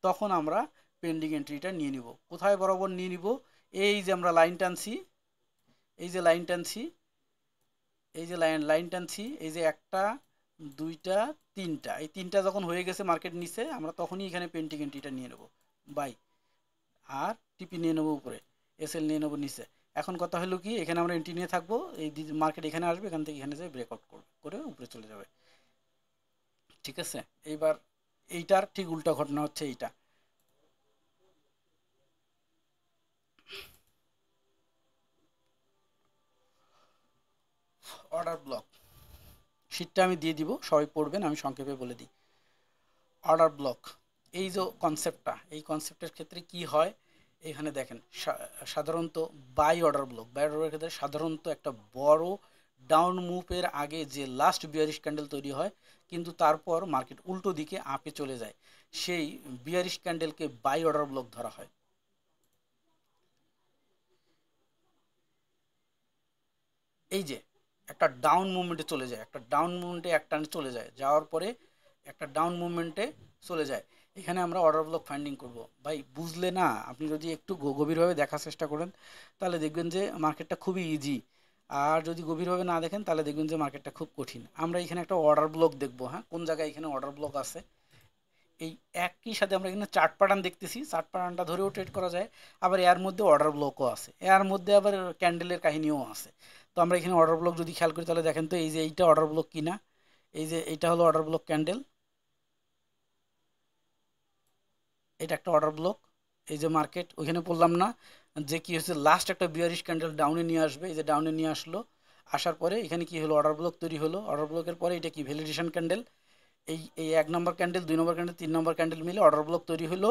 তখন আমরা পেন্ডিং এন্ট্রিটা নিয়ে নিব। কোথায় বরাবর নিয়ে নিব, এই যে আমরা লাইন টানছি, এই যে লাইন টানছি, এই যে লাইন টানছি, এই যে একটা দুইটা তিনটা, এই তিনটা যখন হয়ে গেছে মার্কেট নিচে, আমরা তখনই এখানে পেন্ডিং এন্ট্রিটা নিয়ে নেব বাই, আর টিপি নিয়ে নেবো উপরে, এসএল নিয়ে নেবো নিচে। এখন কথা হলো কি, এখানে আমরা এন্ট্রি নিয়ে থাকবো, এই মার্কেট এখানে আসবে, এখান থেকে এখানে যাই ব্রেকআউট করবে, করে উপরে চলে যাবে। ঠিক আছে, এইবার এইটার ঠিক উল্টা ঘটনা হচ্ছে এইটা। অর্ডার ব্লক শীটটা আমি দিয়ে দিব, সবাই পড়বেন, আমি সংক্ষেপে বলে দিই। অর্ডার ব্লক, এই যে কনসেপ্টটা, এই কনসেপ্টের ক্ষেত্রে কি হয়, এখানে দেখেন সাধারণত বাই অর্ডারের ক্ষেত্রে সাধারণত একটা বড় ডাউন মুভের আগে যে লাস্ট বিয়ারিশ ক্যান্ডেল তৈরি হয়, কিন্তু তারপর মার্কেট উল্টো দিকে আপে চলে যায়, সেই বিয়ারিশ ক্যান্ডেলকে বাই অর্ডার ব্লক ধরা হয়। এই যে একটা ডাউন মুভমেন্টে চলে যায়, একটা ডাউন মুভমেন্টে একটা চলে যায়, যাওয়ার পরে একটা ডাউন মুভমেন্টে চলে যায়, এখানে আমরা অর্ডার ব্লক ফাইন্ডিং করব। ভাই বুঝলে না, আপনি যদি একটু গভীরভাবে দেখার চেষ্টা করেন তাহলে দেখবেন যে মার্কেটটা খুবই ইজি, আর যদি গভীরভাবে না দেখেন তাহলে দেখবেন যে মার্কেটটা খুব কঠিন। আমরা এখানে একটা অর্ডার ব্লক দেখবো, হ্যাঁ, কোন জায়গায় এখানে অর্ডার ব্লক আছে। এই একই সাথে আমরা এখানে চার্ট প্যাটার্ন দেখতেছি, চার্ট প্যাটার্নটা ধরেও ট্রেড করা যায়, আবার এর মধ্যে অর্ডার ব্লকও আছে, এর মধ্যে আবার ক্যান্ডেলের কাহিনীও আছে। তো আমরা এখানে অর্ডার ব্লক যদি খেয়াল করি তাহলে দেখেন তো, এই যে এইটা অর্ডার ব্লক কিনা, এই যে এইটা হলো অর্ডার ব্লক ক্যান্ডেল, এটা একটা অর্ডার ব্লক। এই যে মার্কেট ওইখানে বললাম না যে কি হচ্ছে, লাস্ট একটা বিয়ারিশ ক্যান্ডেল ডাউনে নিয়ে আসবে, এই যে ডাউনে নিয়ে আসলো, আসার পরে এখানে কি হলো, অর্ডার ব্লক তৈরি হলো, অর্ডার ব্লকের পরে এটা কি ভ্যালিডেশন ক্যান্ডেল, এই এই এক নম্বর ক্যান্ডেল, দুই নম্বর ক্যান্ডেল, তিন নম্বর ক্যান্ডেল মিলে অর্ডার ব্লক তৈরি হলো।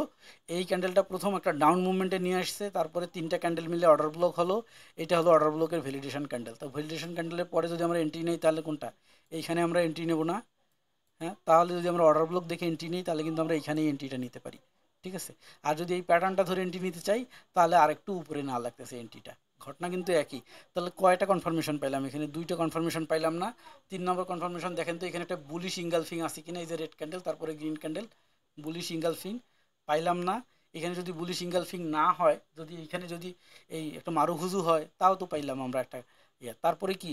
এই ক্যান্ডেলটা প্রথম একটা ডাউন মুভমেন্টে নিয়ে আসছে, তারপরে তিনটা ক্যান্ডেল মিলে অর্ডার ব্লক হলো, এটা হলো অর্ডার ব্লকের ভ্যালিডেশন ক্যান্ডেল। তো ভ্যালিডেশন ক্যান্ডেলের পরে যদি আমরা এন্ট্রি নেই তাহলে কোনটা, এইখানে আমরা এন্ট্রি নেব না, হ্যাঁ, তাহলে যদি আমরা অর্ডার ব্লক দেখে এন্ট্রি নিই তাহলে কিন্তু আমরা এইখানেই এন্ট্রিটা নিতে পারি। ঠিক আছে, আর যদি এই প্যাটার্নটা ধরে এন্ট্রি নিতে চাই তাহলে আরেকটু উপরে না লাগতেছে এন্ট্রিটা, ঘটনা কিন্তু একই। তাহলে কয়টা কনফার্মেশন পাইলাম, এখানে দুইটা কনফার্মেশন পাইলাম না। তিন নম্বর কনফার্মেশন দেখেন তো, এখানে একটা বুলিশ ইঙ্গালফিং আছে কিনা, এই যে রেড ক্যান্ডেল তারপরে গ্রিন ক্যান্ডেল, বুলিশ ইঙ্গালফিং পাইলাম না। এখানে যদি বুলিশ ইঙ্গালফিং না হয়, যদি এখানে যদি এই একটা মারুহুজু হয়, তাও তো পাইলাম আমরা একটা ইয়ে। তারপরে কি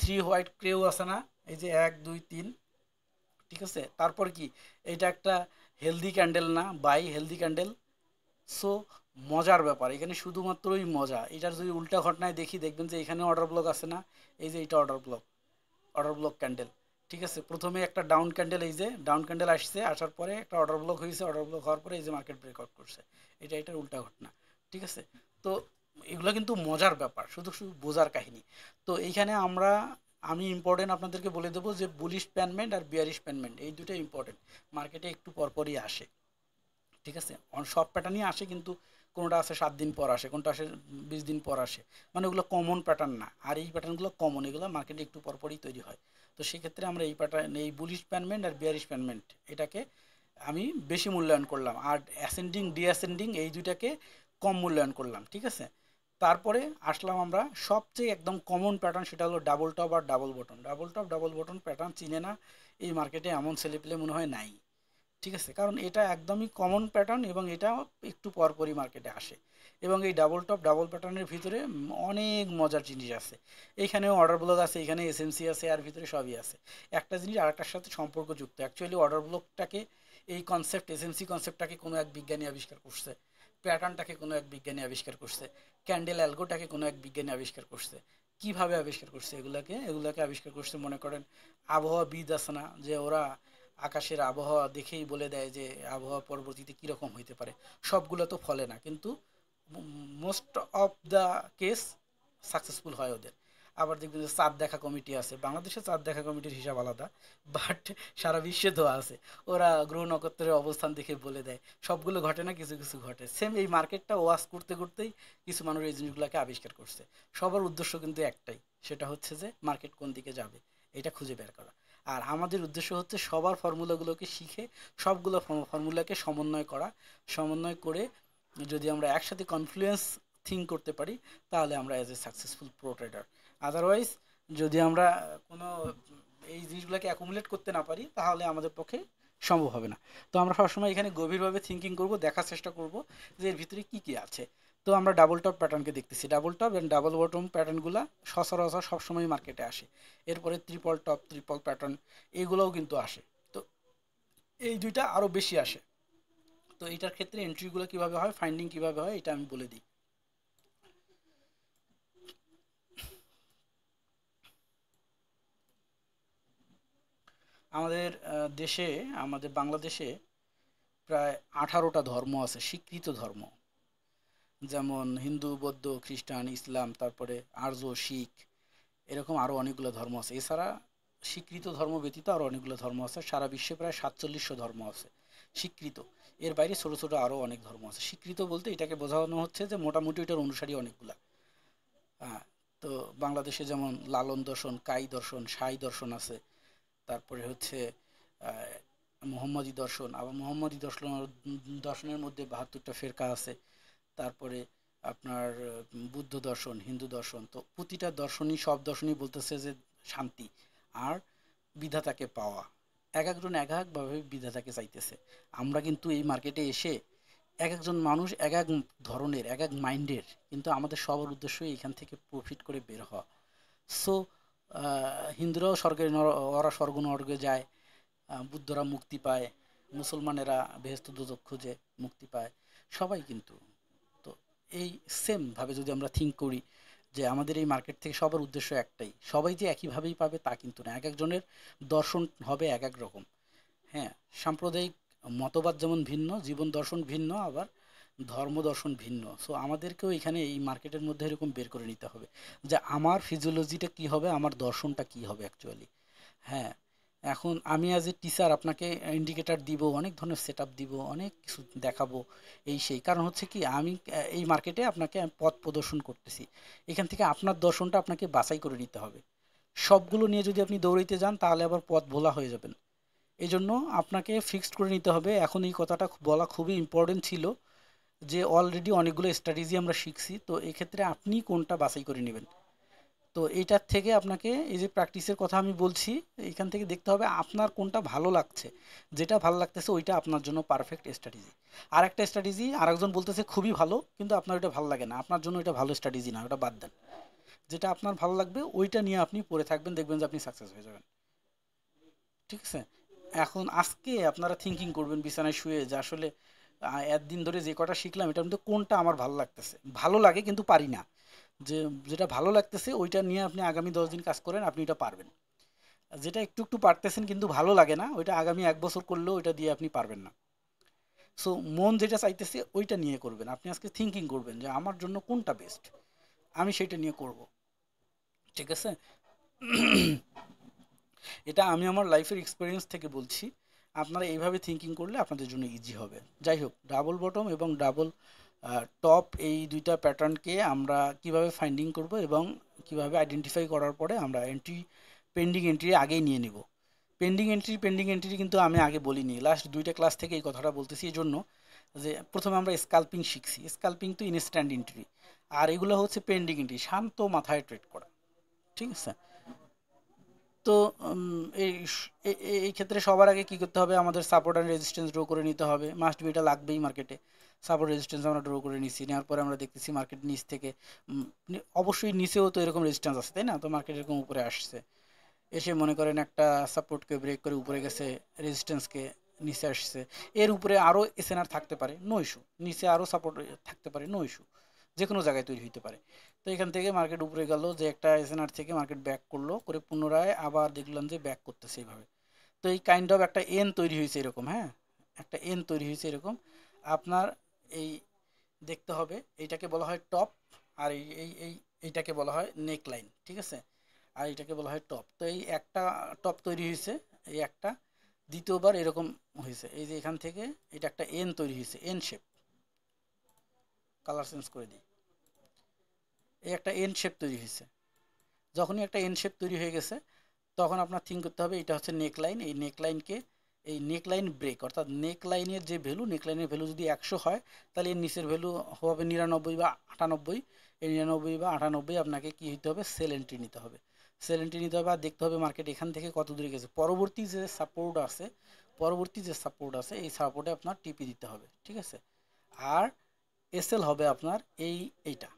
থ্রি হোয়াইট ক্রেও আছে না, এই যে এক দুই তিন, ঠিক আছে, তারপর কি এটা একটা হেলদি ক্যান্ডেল না, বাই হেলদি ক্যান্ডেল। সো মজার ব্যাপার এখানে শুধুমাত্রই মজা, এটার যদি উল্টা ঘটনায় দেখি দেখবেন যে এখানে অর্ডার ব্লক আছে না, এই যে এটা order block, order block candle. ঠিক আছে, প্রথমে একটা ডাউন ক্যান্ডেল, এই যে ডাউন ক্যান্ডেল আসছে, আসার পরে একটা অর্ডার ব্লক হয়েছে, অর্ডার ব্লক হওয়ার পরে এই যে মার্কেট ব্রেকআউট করছে, এটা এটার উল্টা ঘটনা। ঠিক আছে, তো এগুলো কিন্তু মজার ব্যাপার, শুধু শুধু বোঝার কাহিনী। তো এইখানে আমি ইম্পর্টেন্ট আপনাদেরকে বলে দেবো যে বুলিশ প্যানমেন্ট আর বিয়ারিশ প্যানমেন্ট এই দুটোই ইম্পর্টেন্ট, মার্কেটে একটু পরপরই আসে। ঠিক আছে, সব প্যাটার্নই আসে কিন্তু কোনোটা আছে 7 দিন পর আসে, কোনটা আসে 20 দিন পর আসে, মানে ওগুলো কমন প্যাটার্ন না। আর এই প্যাটার্নগুলো কমন, এগুলো মার্কেটে একটু পরপরই তৈরি হয়। তো সেক্ষেত্রে আমরা এই প্যাটার্ন, এই বুলিশ প্যানমেন্ট আর বিয়ারিশ প্যানমেন্ট, এটাকে আমি বেশি মূল্যায়ন করলাম, আর অ্যাসেন্ডিং ডিঅ্যাসেন্ডিং এই দুইটাকে কম মূল্যায়ন করলাম। ঠিক আছে, তারপরে আসলাম আমরা সবচেয়ে একদম কমন প্যাটার্ন, সেটা হলো ডাবল টপ আর double bottom. Double top double bottom pattern চিনে না এই মার্কেটে এমন ছেলেপেলে মনে হয় নাই। ঠিক আছে, কারণ এটা একদমই কমন প্যাটার্ন এবং এটা একটু পরপরই মার্কেটে আসে। এবং এই ডাবল টপ ডাবল প্যাটার্নের ভিতরে অনেক মজার জিনিস আছে। এইখানেও অর্ডার ব্লক আছে, এখানে এসএমসি আছে, আর ভিতরে সবই আছে। একটা জিনিস আরেকটার সাথে সম্পর্কযুক্ত। অ্যাকচুয়ালি অর্ডার ব্লকটাকে, এই কনসেপ্ট এসএমসি কনসেপ্টটাকে কোনো এক বিজ্ঞানী আবিষ্কার করছে, প্যাটার্নটাকে কোনো এক বিজ্ঞানী আবিষ্কার করছে, ক্যান্ডেল অ্যালগোটাকে কোনো এক বিজ্ঞানী আবিষ্কার করছে। কিভাবে আবিষ্কার করছে এগুলাকে আবিষ্কার করছে, মনে করেন আবহাওয়াবিদ আছে না, যে ওরা আকাশের আবহাওয়া দেখেই বলে দেয় যে আবহাওয়া পরবর্তীতে কীরকম হইতে পারে। সবগুলো তো ফলে না, কিন্তু most of the case successful হয় ওদের। আবার দেখবেন যে চাঁদ দেখা কমিটি আছে, বাংলাদেশে চাঁদ দেখা কমিটির হিসাব আলাদা, বাট সারা বিশ্বে তো আছে। ওরা গ্রহ নক্ষত্রের অবস্থান দেখে বলে দেয়। সবগুলো ঘটে না, কিছু কিছু ঘটে। সেম এই মার্কেটটা ওয়াশ করতে করতেই কিছু মানুষ এই জিনিসগুলোকে আবিষ্কার করছে। সবার উদ্দেশ্য কিন্তু একটাই, সেটা হচ্ছে যে মার্কেট কোন দিকে যাবে এটা খুঁজে বের করা। আর আমাদের উদ্দেশ্য হচ্ছে সবার ফর্মুলাগুলোকে শিখে সবগুলো ফর্মুলাকে সমন্বয় করা। সমন্বয় করে যদি আমরা একসাথে কনফ্লুয়েন্স থিঙ্ক করতে পারি, তাহলে আমরা as a successful pro trader. Otherwise যদি আমরা কোনো এই জিনিসগুলোকে অ্যাকুমুলেট করতে না পারি, তাহলে আমাদের পক্ষে সম্ভব হবে না। তো আমরা সবসময় এখানে গভীরভাবে থিঙ্কিং করব, দেখার চেষ্টা করব যে এর ভিতরে কী কী আছে। তো আমরা ডাবল টপ প্যাটার্নকে দেখতেছি, double top and double bottom প্যাটার্নগুলো সচরাচর সবসময় মার্কেটে আসে। এরপরে ট্রিপল টপ ট্রিপল প্যাটার্ন এগুলোও কিন্তু আসে। তো এই দুইটা আরও বেশি আসে। তো এটার ক্ষেত্রে এন্ট্রিগুলো কীভাবে হয়, ফাইন্ডিং কীভাবে হয়, এটা আমি বলে দিই। আমাদের দেশে, আমাদের বাংলাদেশে প্রায় 18টা ধর্ম আছে, স্বীকৃত ধর্ম। যেমন হিন্দু, বৌদ্ধ, খ্রিস্টান, ইসলাম, তারপরে আর্য, শিখ, এরকম আরও অনেকগুলো ধর্ম আছে। এছাড়া স্বীকৃত ধর্ম ব্যতীত আরও অনেকগুলো ধর্ম আছে। সারা বিশ্বে প্রায় 4700 ধর্ম আছে স্বীকৃত। এর বাইরে ছোটো ছোটো আরও অনেক ধর্ম আছে। স্বীকৃত বলতে এটাকে বোঝানো হচ্ছে যে মোটামুটি এটার অনুসারী অনেকগুলা। হ্যাঁ, তো বাংলাদেশে যেমন লালন দর্শন, কাই দর্শন, সাই দর্শন আছে। তারপরে হচ্ছে মোহাম্মদী দর্শন। আবার মোহাম্মদী দর্শনের মধ্যে 72টা ফেরকা আছে। তারপরে আপনার বুদ্ধ দর্শন, হিন্দু দর্শন। তো প্রতিটা দর্শনই, সব দর্শনই বলতেছে যে শান্তি আর বিধাতাকে পাওয়া। এক একজন এক একভাবে বিধাতাকে চাইতেছে। আমরা কিন্তু এই মার্কেটে এসে এক একজন মানুষ এক এক ধরনের, এক এক মাইন্ডের, কিন্তু আমাদের সবার উদ্দেশ্যই এখান থেকে প্রফিট করে বের হওয়া। সো হিন্দুরাও ওরা স্বর্গ নরকে যায়, বুদ্ধরা মুক্তি পায়, মুসলমানেরা বেহেশত দোজখ খুঁজে মুক্তি পায়, সবাই কিন্তু। তো এই সেমভাবে যদি আমরা থিঙ্ক করি যে আমাদের এই মার্কেট থেকে সবার উদ্দেশ্য একটাই, সবাই যে একইভাবেই পাবে তা কিন্তু না। এক একজনের দর্শন হবে এক এক রকম। হ্যাঁ, সাম্প্রদায়িক মতবাদ যেমন ভিন্ন, জীবন দর্শন ভিন্ন, আবার ধর্ম দর্শন ভিন্ন। সো আমাদেরকেও এখানে এই মার্কেটের মধ্যে এরকম বের করে নিতে হবে যে আমার ফিজিওলজিটা কী হবে, আমার দর্শনটা কী হবে অ্যাকচুয়ালি। হ্যাঁ, এখন আমি অ্যাজ এ টিচার আপনাকে ইন্ডিকেটার দিব, অনেক ধরনের সেট আপ দিব, অনেক কিছু দেখাবো, এই সেই। কারণ হচ্ছে কি, আমি এই মার্কেটে আপনাকে পথ প্রদর্শন করতেছি। এখান থেকে আপনার দর্শনটা আপনাকে বাছাই করে নিতে হবে। সবগুলো নিয়ে যদি আপনি দৌড়াইতে যান, তাহলে আবার পথ ভোলা হয়ে যাবেন। এই জন্য আপনাকে ফিক্সড করে নিতে হবে। এখন এই কথাটা বলা খুবই ইম্পর্টেন্ট ছিল যে অলরেডি অনেকগুলো স্ট্র্যাটেজি আমরা শিখছি। তো এক্ষেত্রে আপনি কোনটা বাছাই করে নেবেন। তো এইটার থেকে আপনাকে, এই যে প্র্যাকটিসের কথা আমি বলছি, এখান থেকে দেখতে হবে আপনার কোনটা ভালো লাগছে। যেটা ভালো লাগতেছে ওইটা আপনার জন্য পারফেক্ট স্ট্র্যাটেজি। আর একটা স্ট্র্যাটেজি আরেকজন বলতেছে খুবই ভালো, কিন্তু আপনার ওইটা ভালো লাগে না, আপনার জন্য এটা ভালো স্ট্র্যাটেজি না, ওটা বাদ দেন। যেটা আপনার ভালো লাগবে ওইটা নিয়ে আপনি পড়ে থাকবেন, দেখবেন যে আপনি সাকসেস হয়ে যাবেন। ঠিক আছে, এখন আজকে আপনারা থিঙ্কিং করবেন বিছানায় শুয়ে যে আসলে একদিন ধরে যে কটা শিখলাম এটার মধ্যে কোনটা আমার ভালো লাগতেছে। ভালো লাগে কিন্তু পারি না। যে যেটা ভালো লাগতেছে ওইটা নিয়ে আপনি আগামী 10 দিন কাজ করেন, আপনি এটা পারবেন। যেটা একটু একটু পারতেছেন কিন্তু ভালো লাগে না, ওইটা আগামী 1 বছর করলেও ওইটা দিয়ে আপনি পারবেন না। সো মন যেটা চাইতেছে ওইটা নিয়ে করবেন। আপনি আজকে থিঙ্কিং করবেন যে আমার জন্য কোনটা বেস্ট, আমি সেটা নিয়ে করব। ঠিক আছে, এটা আমি আমার লাইফের এক্সপিরিয়েন্স থেকে বলছি। আপনারা এইভাবে থিঙ্কিং করলে আপনাদের জন্য ইজি হবে। যাই হোক, ডাবল বটম এবং ডাবল টপ এই দুইটা প্যাটার্নকে আমরা কিভাবে ফাইন্ডিং করব এবং কিভাবে আইডেন্টিফাই করার পরে আমরা পেন্ডিং এন্ট্রি আগেই নিয়ে নিব। পেন্ডিং এন্ট্রি কিন্তু আমি আগে বলিনি, লাস্ট দুইটা ক্লাস থেকে এই কথাটা বলতেছি এই জন্য যে প্রথমে আমরা স্কাল্পিং শিখছি। স্কাল্পিং তো ইনস্ট্যান্ট এন্ট্রি, আর এগুলো হচ্ছে পেন্ডিং এন্ট্রি, শান্ত মাথায় ট্রেড করা। ঠিক আছে? তো এই ক্ষেত্রে সবার আগে কি করতে হবে, আমাদের সাপোর্ট অ্যান্ড রেজিস্ট্যান্স ড্র করে নিতে হবে, মাস্ট বি, এটা লাগবেই মার্কেটে। সাপোর্ট রেজিস্ট্যান্স আমরা ড্র করে নিচ্ছি, নেওয়ার পরে আমরা দেখতেছি মার্কেট নিচ থেকে অবশ্যই নিচেও তো এরকম রেজিস্ট্যান্স আছে, তাই না? তো মার্কেট এরকম উপরে আসছে, এসে মনে করেন একটা সাপোর্টকে ব্রেক করে উপরে গেছে, রেজিস্ট্যান্সকে নিচে আসছে, এর উপরে আরও এসএনআর থাকতে পারে, নো ইস্যু, নিচে আরও সাপোর্ট থাকতে পারে, নো ইস্যু, যে কোনো জায়গায় তৈরি হতে পারে। তো এখান থেকে মার্কেট উপরে গেল, যে একটা এসএনআর থেকে মার্কেট ব্যাক করলো, করে পুনরায় আবার দেখলাম যে ব্যাক করতেছে এইভাবে। তো এই কাইন্ড অফ একটা এন তৈরি হয়েছে এরকম, হ্যাঁ, একটা এন তৈরি হয়েছে এরকম। আপনার এই দেখতে হবে, এইটাকে বলা হয় টপ, আর এইটাকে বলা হয় নেক লাইন। ঠিক আছে? আর এটাকে বলা হয় টপ। তো এই একটা টপ তৈরি হয়েছে, এই একটা দ্বিতীয়বার এরকম হয়েছে, এই যে এখান থেকে এটা একটা এন তৈরি হয়েছে, এন শেপ, কালার চেঞ্জ করে দিই, এই একটা এন শেপ তৈরি হয়েছে। যখনই একটা এন শেপ তৈরি হয়ে গেছে তখন আপনার থিঙ্ক করতে হবে এটা হচ্ছে নেক লাইন। এই নেক লাইনকে, এই নেক লাইন ব্রেক, অর্থাৎ নেক লাইনের যে ভ্যালু, নেক লাইনের ভ্যালু যদি 100 হয় তাহলে এর নিচের ভ্যালু হবে 99 বা 98। এই 99 বা 98 আপনাকে কী হইতে হবে, সেল এন্ট্রি নিতে হবে। সেল এন্ট্রি নিতে হবে, আর দেখতে হবে মার্কেট এখান থেকে কত দূরে গেছে, পরবর্তী যে সাপোর্ট আছে, এই সাপোর্টে আপনার টিপি দিতে হবে। ঠিক আছে? আর এসএল হবে আপনার এইটা।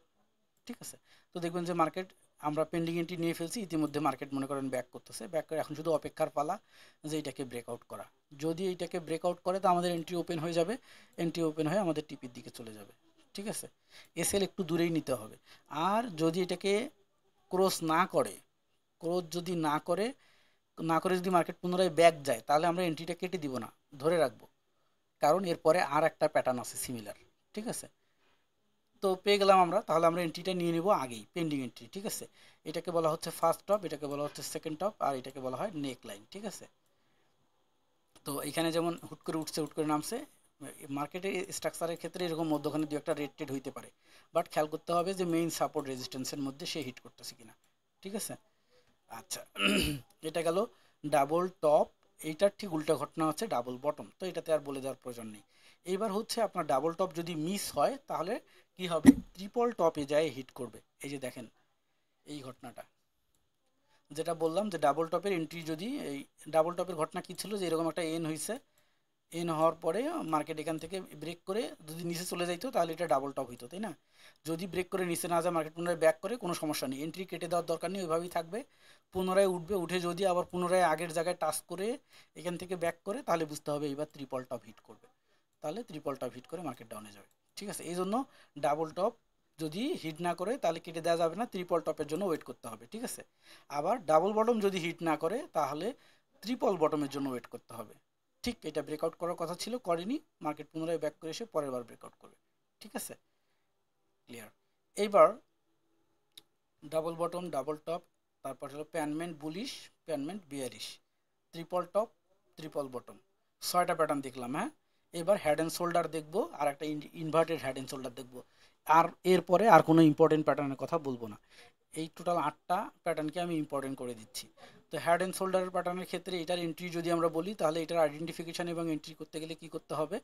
ঠিক আছে? তো দেখবেন যে মার্কেট, আমরা পেন্ডিং এন্ট্রি নিয়ে ফেলছি ইতিমধ্যে, মার্কেট মনে করেন ব্যাক করতেছে, ব্যাক করে এখন শুধু অপেক্ষার পালা যে এটাকে ব্রেকআউট করা। যদি এইটাকে ব্রেকআউট করে তো আমাদের এন্ট্রি ওপেন হয়ে যাবে, এন্ট্রি ওপেন হয়ে আমাদের টিপির দিকে চলে যাবে। ঠিক আছে? এসএল একটু দূরেই নিতে হবে। আর যদি এটাকে ক্রস না করে, ক্রস যদি না করে যদি মার্কেট পুনরায় ব্যাক যায় তাহলে আমরা এন্ট্রিটা কেটে দিব না, ধরে রাখবো, কারণ এরপরে আর একটা প্যাটার্ন আছে সিমিলার। ঠিক আছে? তো পেয়ে গেলাম আমরা, তাহলে আমরা এন্ট্রিটা নিয়ে নেব আগেই, পেন্ডিং এন্ট্রি। ঠিক আছে? এটাকে বলা হচ্ছে ফার্স্ট টপ, এটাকে বলা হচ্ছে সেকেন্ড টপ, আর এটাকে বলা হয় নেক লাইন। ঠিক আছে? তো এখানে যেমন হুট করে উঠছে, হুট করে নামছে, মার্কেটের স্ট্রাকচারের ক্ষেত্রে এরকম মধ্যখানে দু একটা রেড টেড হইতে পারে, বাট খেয়াল করতে হবে যে মেইন সাপোর্ট রেজিস্ট্যান্সের মধ্যে সে হিট করতেছে কিনা। ঠিক আছে? আচ্ছা, এটা গেল ডাবল টপ। এইটার ঠিক উল্টা ঘটনা হচ্ছে ডাবল বটম, তো এটাতে আর বলে দেওয়ার প্রয়োজন নেই। এইবার হচ্ছে আপনার ডাবল টপ যদি মিস হয় তাহলে কি হবে, ট্রিপল টপে যায় হিট করবে। এই যে দেখেন এই ঘটনাটা, যেটা বললাম যে ডাবল টপের এন্ট্রি, যদি এই ডাবল টপের ঘটনা কী ছিল, যে এরকম একটা এন হয়েছে, এন হওয়ার পরে মার্কেট এখান থেকে ব্রেক করে যদি নিচে চলে যাইতো তাহলে এটা ডাবল টপ হইতো, তাই না? যদি ব্রেক করে নিচে না যায়, মার্কেট পুনরায় ব্যাক করে, কোনো সমস্যা নেই, এন্ট্রি কেটে দেওয়ার দরকার নেই, ওইভাবেই থাকবে, পুনরায় উঠবে, উঠে যদি আবার পুনরায় আগের জায়গায় টাচ করে এখান থেকে ব্যাক করে, তাহলে বুঝতে হবে এইবার ট্রিপল টপ হিট করবে, তাহলে ট্রিপল টপ হিট করে মার্কেট ডাউনে যাবে। ঠিক আছে? এই জন্য ডাবল টপ যদি হিট না করে তাহলে কেটে দেওয়া যাবে না, ট্রিপল টপের জন্য ওয়েট করতে হবে। ঠিক আছে? আবার ডাবল বটম যদি হিট না করে তাহলে ট্রিপল বটমের জন্য ওয়েট করতে হবে। ঠিক এটা ব্রেকআউট করার কথা ছিল, করেনি, মার্কেট পুনরায় ব্যাক করে এসে পরের বার ব্রেকআউট করবে। ঠিক আছে? ক্লিয়ার? এইবার ডাবল বটম, ডাবল টপ, তারপর হলো pennant bullish, pennant bearish, triple top, triple bottom, 6টা প্যাটার্ন দেখলাম। হ্যাঁ, এবার হেড অ্যান্ড শোল্ডার দেখবো, আর একটা ইনভার্টেড হেড অ্যান্ড শোল্ডার দেখবো, আর এরপরে আর কোনো ইম্পর্টেন্ট প্যাটার্নের কথা বলবো না। এই টোটাল 8টা প্যাটার্নকে আমি ইম্পর্টেন্ট করে দিচ্ছি। তো হেড অ্যান্ড শোল্ডারের প্যাটার্নের ক্ষেত্রে এটার এন্ট্রি যদি আমরা বলি তাহলে এটার আইডেন্টিফিকেশান এবং এন্ট্রি করতে গেলে কী করতে হবে,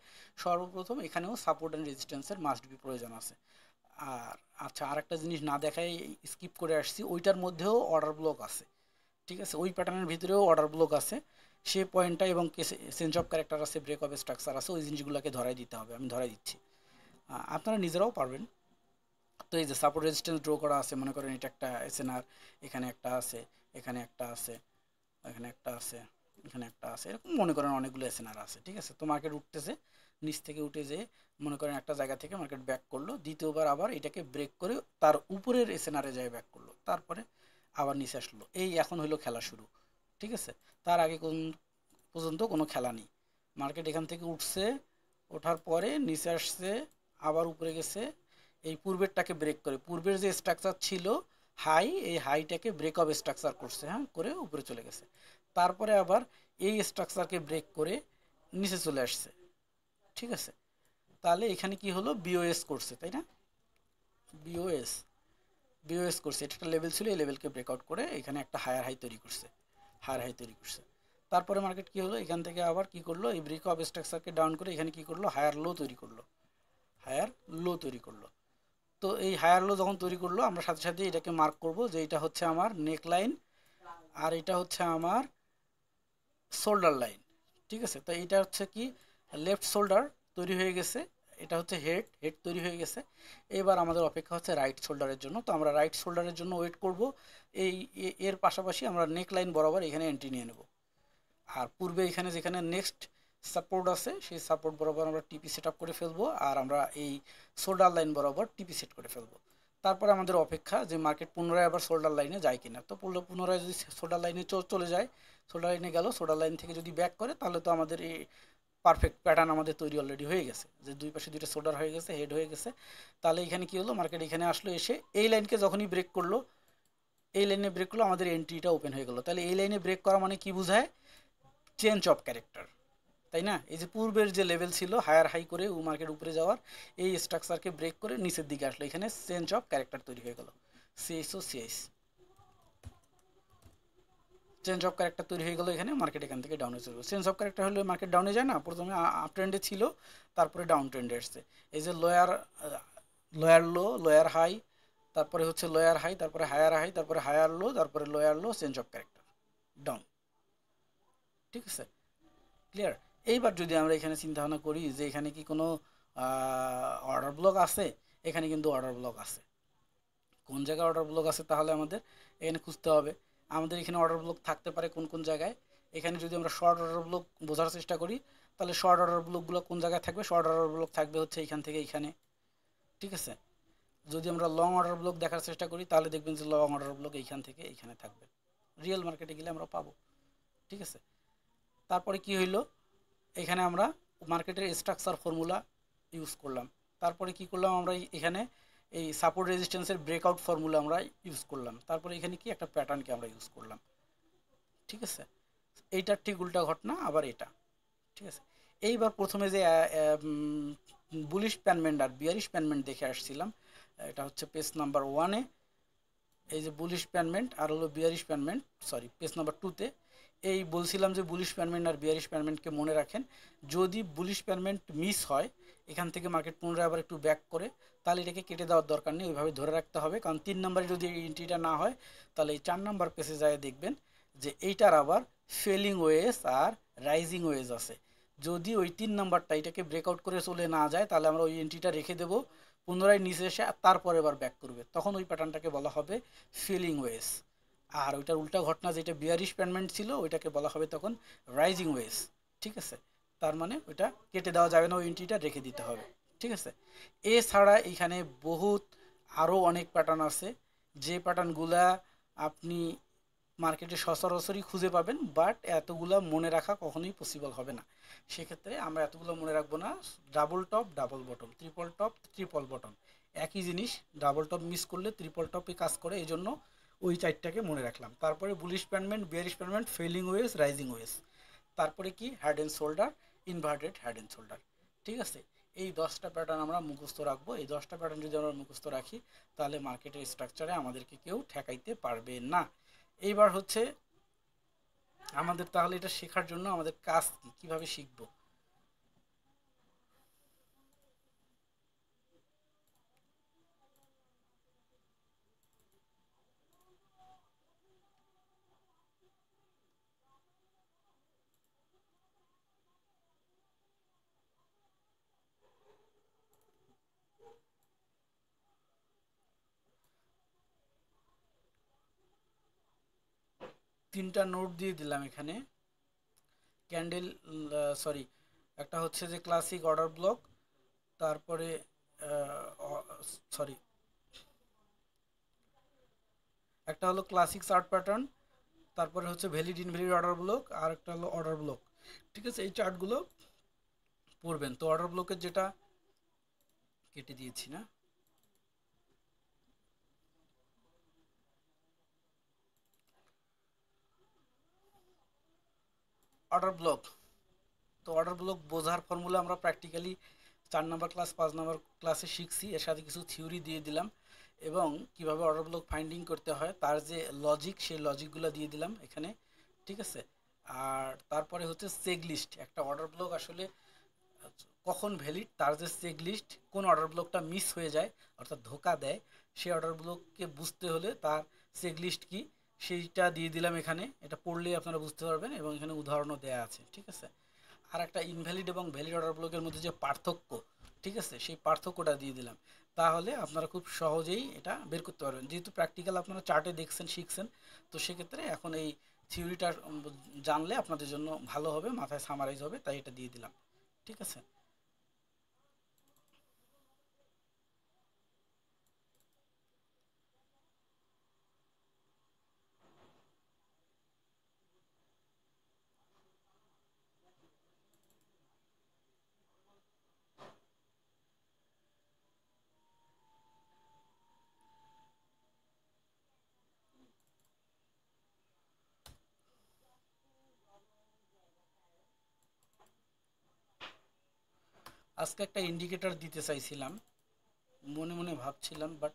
সর্বপ্রথম এখানেও সাপোর্ট অ্যান্ড রেজিস্ট্যান্সের মাস্ট বি প্রয়োজন আছে। আর আচ্ছা, আরেকটা জিনিস না দেখাই স্কিপ করে আসছি, ওইটার মধ্যেও অর্ডার ব্লক আছে। ঠিক আছে? ওই প্যাটার্নের ভিতরেও অর্ডার ব্লক আছে, সে পয়েন্টটা এবং চেঞ্জ অফ ক্যারেক্টার আছে, ব্রেক অফ স্ট্রাকচার আছে, ওই জিনিসগুলোকে ধরাই দিতে হবে, আমি ধরাই দিচ্ছি, আপনারা নিজেরাও পারবেন। তো এই যে সাপোর্ট রেজিস্ট্যান্স ড্র করা আছে, মনে করেন এটা একটা এসএনআর, এখানে একটা আছে, এখানে একটা আছে, এখানে একটা আছে, এখানে একটা আছে, এরকম মনে করেন অনেকগুলো এসএনআর আছে। ঠিক আছে? তো মার্কেট উঠতেছে, নিচ থেকে উঠে যেয়ে মনে করেন একটা জায়গা থেকে মার্কেট ব্যাক করলো, দ্বিতীয়বার আবার এটাকে ব্রেক করে তার উপরের এসএনআরে যায় ব্যাক করলো, তারপরে আবার নিচে আসলো, এই এখন হলো খেলা শুরু। ঠিক আছে? তার আগে কোন পর্যন্ত কোনো খেলা নেই, মার্কেট এখান থেকে উঠছে, ওঠার পরে নিচে আসছে, আবার উপরে গেছে, এই পূর্বেরটাকে ব্রেক করে, পূর্বের যে স্ট্রাকচার ছিল হাই, এই হাইটাকে ব্রেক অফ স্ট্রাকচার করছে, হ্যাঁ, করে উপরে চলে গেছে, তারপরে আবার এই স্ট্রাকচারকে ব্রেক করে নিচে চলে আসছে। ঠিক আছে? তাহলে এখানে কি হলো, বিওএস করছে, তাই না? বিওএস বিওএস করছে, এটা একটা লেভেল ছিল, এই লেভেলকে ব্রেকআউট করে এখানে একটা হায়ার হাই তৈরি করছে, হায়ার হাই তৈরি করছে। তারপরে মার্কেট কি হলো, এখান থেকে আবার কি করলো, এই ব্রেক অফ স্ট্রাকচারকে ডাউন করে এখানে কি করলো, হায়ার লো তৈরি করলো, হায়ার লো তৈরি করলো। তো এই হায়ার লো যখন তৈরি করলো, আমরা সাথে সাথে এটাকে মার্ক করব যে এটা হচ্ছে আমার নেক লাইন, আর এটা হচ্ছে আমার শোল্ডার লাইন। ঠিক আছে, তো এটা হচ্ছে কি, লেফট শোল্ডার তৈরি হয়ে গেছে, এটা হচ্ছে হেড, হেড তৈরি হয়ে গেছে। এবার আমাদের অপেক্ষা হচ্ছে রাইট শোল্ডারের জন্য। তো আমরা রাইট শোল্ডারের জন্য ওয়েট করব। এই এর পাশাপাশি আমরা নেক লাইন বরাবর এখানে এন্ট্রি নিয়ে নেব। আর পূর্বে এখানে যেখানে নেক্সট সাপোর্ট আছে, সেই সাপোর্ট বরাবর আমরা টিপি সেট আপ করে ফেলবো, আর আমরা এই শোল্ডার লাইন বরাবর টিপি সেট করে ফেলবো। তারপরে আমাদের অপেক্ষা যে মার্কেট পুনরায় আবার শোল্ডার লাইনে যায় কিনা। তো পুনরায় যদি শোল্ডার লাইনে চলে যায়, শোল্ডার লাইনে গেল, শোল্ডার লাইন থেকে যদি ব্যাক করে, তাহলে তো আমাদের এই পারফেক্ট প্যাটার্ন আমাদের তৈরি অলরেডি হয়ে গেছে, যে দুই পাশে দুইটা শোল্ডার হয়ে গেছে, হেড হয়ে গেছে। তাহলে এখানে কি হলো, মার্কেট এখানে আসলো, এসে এই লাইনকে যখনই ব্রেক করলো, এই লাইনে ব্রেক করলো, আমাদের এন্ট্রিটা ওপেন হয়ে গেল। তাহলে এই লাইনে ব্রেক করা মানে কি বোঝায়, চেঞ্জ অফ ক্যারেক্টার, তাই না? এই যে পূর্বের যে লেভেল ছিল হায়ার হাই করে মার্কেট উপরে যাওয়ার, এই স্ট্রাকচারকে ব্রেক করে নিচের দিকে আসলো, এখানে চেঞ্জ অফ ক্যারেক্টার তৈরি হয়ে গেল, CSO CS, change of character তৈরি হয়ে গেল, এখানে মার্কেট এখান থেকে ডাউনে চলে গেল। চেঞ্জ অফ ক্যারেক্টার হলে মার্কেট ডাউনে যায় না, প্রথমে আপ ট্রেন্ডে ছিল, তারপরে ডাউন ট্রেন্ডে আসছে। এই যে lower, lower low, lower high, তারপরে হচ্ছে লোয়ার হাই, তারপরে হায়ার হাই, তারপরে হায়ার লো, তারপরে lower low, change of character, down. ঠিক আছে, ক্লিয়ার? এইবার যদি আমরা এখানে চিন্তা ভাবনা করি যে এখানে কি কোনো অর্ডার ব্লক আছে, এখানে কিন্তু অর্ডার ব্লক আছে। কোন জায়গায় অর্ডার ব্লক আছে তাহলে আমাদের এখানে খুঁজতে হবে। আমাদের এখানে অর্ডার ব্লক থাকতে পারে কোন কোন জায়গায়। এখানে যদি আমরা শর্ট অর্ডার ব্লক বোঝার চেষ্টা করি, তাহলে শর্ট অর্ডার ব্লকগুলো কোন জায়গায় থাকবে, শর্ট অর্ডার ব্লক থাকবে হচ্ছে এইখান থেকে এইখানে। ঠিক আছে, যদি আমরা লং অর্ডার ব্লক দেখার চেষ্টা করি, তাহলে দেখবেন যে লং অর্ডার ব্লক এইখান থেকে এইখানে থাকবে, রিয়েল মার্কেটে গেলে আমরা পাবো। ঠিক আছে, তারপরে কি হইলো, এখানে আমরা মার্কেটের স্ট্রাকচার ফর্মুলা ইউজ করলাম। তারপরে কি করলাম, আমরা এখানে এই সাপোর্ট রেজিস্ট্যান্সের ব্রেকআউট ফর্মুলা আমরা ইউজ করলাম। তারপরে এখানে কি একটা প্যাটার্নকে আমরা ইউজ করলাম। ঠিক আছে, এইটার ঠিক উল্টা ঘটনা আবার এটা। ঠিক আছে, এইবার প্রথমে যে বুলিশ প্যানমেন্ট আর বিয়ারিশ প্যানমেন্ট দেখে আসছিলাম, এটা হচ্ছে পেজ নাম্বার 1-এ। এই যে বুলিশ প্যানমেন্ট আর হলো বিয়ারিশ প্যানমেন্ট, সরি পেজ নাম্বার 2-তে। এই বলছিলাম যে বুলিশ প্যানমেন্ট আর বিয়ারিশ প্যানমেন্টকে মনে রাখেন। যদি বুলিশ প্যানমেন্ট মিস হয়, এখান থেকে মার্কেট পুনরায় আবার একটু ব্যাক করে, তাহলে এটাকে কেটে দেওয়ার দরকার নেই, ওইভাবে ধরে রাখতে হবে। কারণ 3 নম্বরে যদি এই এন্ট্রিটা না হয়, তাহলে এই 4 নম্বর পেজে যায় দেখবেন যে এইটার আবার ফেলিং ওয়েজ আর রাইজিং ওয়েজ আছে। যদি ওই 3 নম্বরটা এটাকে ব্রেকআউট করে চলে না যায়, তাহলে আমরা ওই এন্ট্রিটা রেখে দেবো, পুনরায় নিচে এসে তারপরে এবার ব্যাক করবে, তখন ওই প্যাটার্নটাকে বলা হবে ফিলিং ওয়েজ। আর ওইটার উল্টা ঘটনা যেটা বিয়ারিশ প্যানমেন্ট ছিল, ওইটাকে বলা হবে তখন রাইজিং ওয়েজ। ঠিক আছে, তার মানে ওইটা কেটে দেওয়া যাবে না, ওই এন্ট্রিটা রেখে দিতে হবে। ঠিক আছে, এছাড়া এখানে বহুত আরও অনেক প্যাটার্ন আছে, যে প্যাটার্নগুলা আপনি মার্কেটে সচরাচরই খুঁজে পাবেন, বাট এতগুলা মনে রাখা কখনোই পসিবল হবে না। সেক্ষেত্রে আমরা এতগুলো মনে রাখবো না। Double top, double bottom, triple top, triple bottom, একই জিনিস। ডাবল টপ মিস করলে ট্রিপল টপে কাজ করে, এই জন্য ওই চারটাকে মনে রাখলাম। তারপরে bullish pennant, bearish pennant, falling wedge, rising wedge, তারপরে কি head and shoulder, inverted head and shoulder. ঠিক আছে, এই 10টা প্যাটার্ন আমরা মুখস্থ রাখবো। এই 10টা প্যাটার্ন যদি আমরা মুখস্থ রাখি, তাহলে মার্কেটের স্ট্রাকচারে আমাদেরকে কেউ ঠেকাইতে পারবে না। এইবার হচ্ছে আমাদের তাহলে এটা শেখার জন্য আমাদের কাজ কি, কিভাবে শিখবো। 3টা নোট দিয়ে দিলাম এখানে। ক্যান্ডেল, সরি, একটা হচ্ছে যে ক্লাসিক অর্ডার ব্লক, তারপরে সরি, একটা হলো ক্লাসিক চার্ট প্যাটার্ন, তারপরে হচ্ছে ভ্যালিড ইনভ্যালিড অর্ডার ব্লক, আর একটা হলো অর্ডার ব্লক। ঠিক আছে, এই চার্টগুলো পড়বেন। তো অর্ডার ব্লকের যেটা কেটে দিয়েছি না, অর্ডার ব্লক। তো অর্ডার ব্লক বোঝার ফর্মুলা আমরা প্র্যাকটিক্যালি 4 নম্বর ক্লাস 5 নম্বর ক্লাসে শিখছি, এর সাথে কিছু থিওরি দিয়ে দিলাম এবং কিভাবে অর্ডার ব্লক ফাইন্ডিং করতে হয় তার যে লজিক, সেই লজিকগুলো দিয়ে দিলাম এখানে। ঠিক আছে। আর তারপরে হচ্ছে চেক লিস্ট, একটা অর্ডার ব্লক আসলে কখন ভ্যালিড তার যে চেক লিস্ট, কোন অর্ডার ব্লকটা মিস হয়ে যায় অর্থাৎ ধোকা দেয়, সেই অর্ডার ব্লককে বুঝতে হলে তার চেক লিস্ট কি সেইটা দিয়ে দিলাম এখানে। এটা পড়লেই আপনারা বুঝতে পারবেন এবং এখানে উদাহরণও দেওয়া আছে। ঠিক আছে। আর একটা ইনভ্যালিড এবং ভ্যালিড অর্ডার ব্লকের মধ্যে যে পার্থক্য, ঠিক আছে, সেই পার্থক্যটা দিয়ে দিলাম। তাহলে আপনারা খুব সহজেই এটা বের করতে পারবেন। যেহেতু প্র্যাকটিক্যাল আপনারা চার্টে দেখছেন, শিখছেন, তো সেক্ষেত্রে এখন এই থিওরিটা জানলে আপনাদের জন্য ভালো হবে, মাথায় সামারাইজ হবে, তাই এটা দিয়ে দিলাম। ঠিক আছে। আজকে একটা ইন্ডিকেটর দিতে চাইছিলাম, মনে মনে ভাবছিলাম, বাট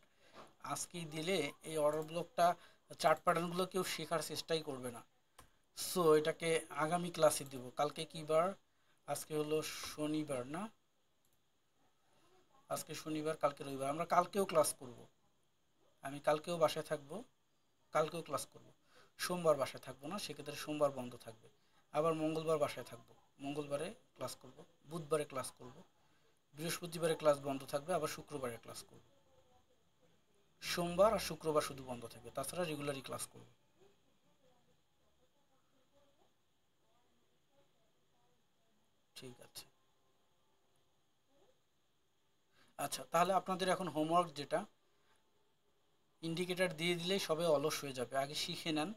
আজকেই দিলে এই অর্ডার ব্লকটা, চার্ট প্যাটার্নগুলো কেউ শেখার চেষ্টাই করবে না। সো এটাকে আগামী ক্লাসে দিব। কালকে কি বার? আজকে হলো শনিবার না? আজকে শনিবার, কালকে রবিবার। আমরা কালকেও ক্লাস করব। আমি কালকেও বাসায় থাকবো, কালকেও ক্লাস করব। সোমবার বাসায় থাকবো না, সেক্ষেত্রে সোমবার বন্ধ থাকবে। আবার মঙ্গলবার বাসায় থাকবো, মঙ্গলবারে ক্লাস করব। বুধবারে ক্লাস করব। বৃহস্পতিবারে ক্লাস বন্ধ থাকবে, আবার শুক্রবারে ক্লাস করব। সোমবার আর শুক্রবার শুধু বন্ধ থাকবে, তাছাড়া রেগুলারই ক্লাস করব। ঠিক আছে। আচ্ছা, তাহলে আপনাদের এখন হোমওয়ার্ক যেটা, ইন্ডিকেটর দিয়ে দিলেই সবাই অলস হয়ে যাবে। আগে শিখে নেন,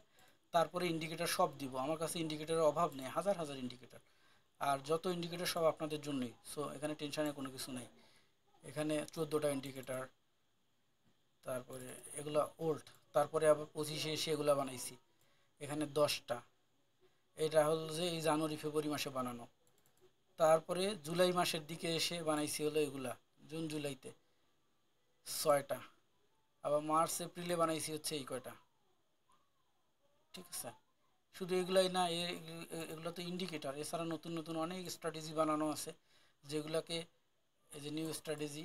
তারপরে ইন্ডিকেটর সব দিব। আমার কাছে ইন্ডিকেটরের অভাব নেই, হাজার হাজার ইন্ডিকেটর। আর যত ইন্ডিকেটর সব আপনাদের জন্যই। সো এখানে টেনশনের কোনো কিছু নেই। এখানে 14টা ইন্ডিকেটর, তারপরে এগুলা ওল্ড, তারপরে আবার 25-এ এসে এগুলা বানাইছি। এখানে 10টা, এটা হল যে এই জানুয়ারি ফেব্রুয়ারি মাসে বানানো। তারপরে জুলাই মাসের দিকে এসে বানাইছি হলো এগুলা, জুন জুলাইতে 6টা। আবার মার্চ এপ্রিলে বানাইছি হচ্ছে এই কয়টা। ঠিক আছে। শুধু এগুলাই না, এগুলো তো ইন্ডিকেটর, এছাড়া নতুন নতুন অনেক স্ট্র্যাটেজি বানানো আছে, যেগুলোকে, এই যে নিউ স্ট্র্যাটেজি,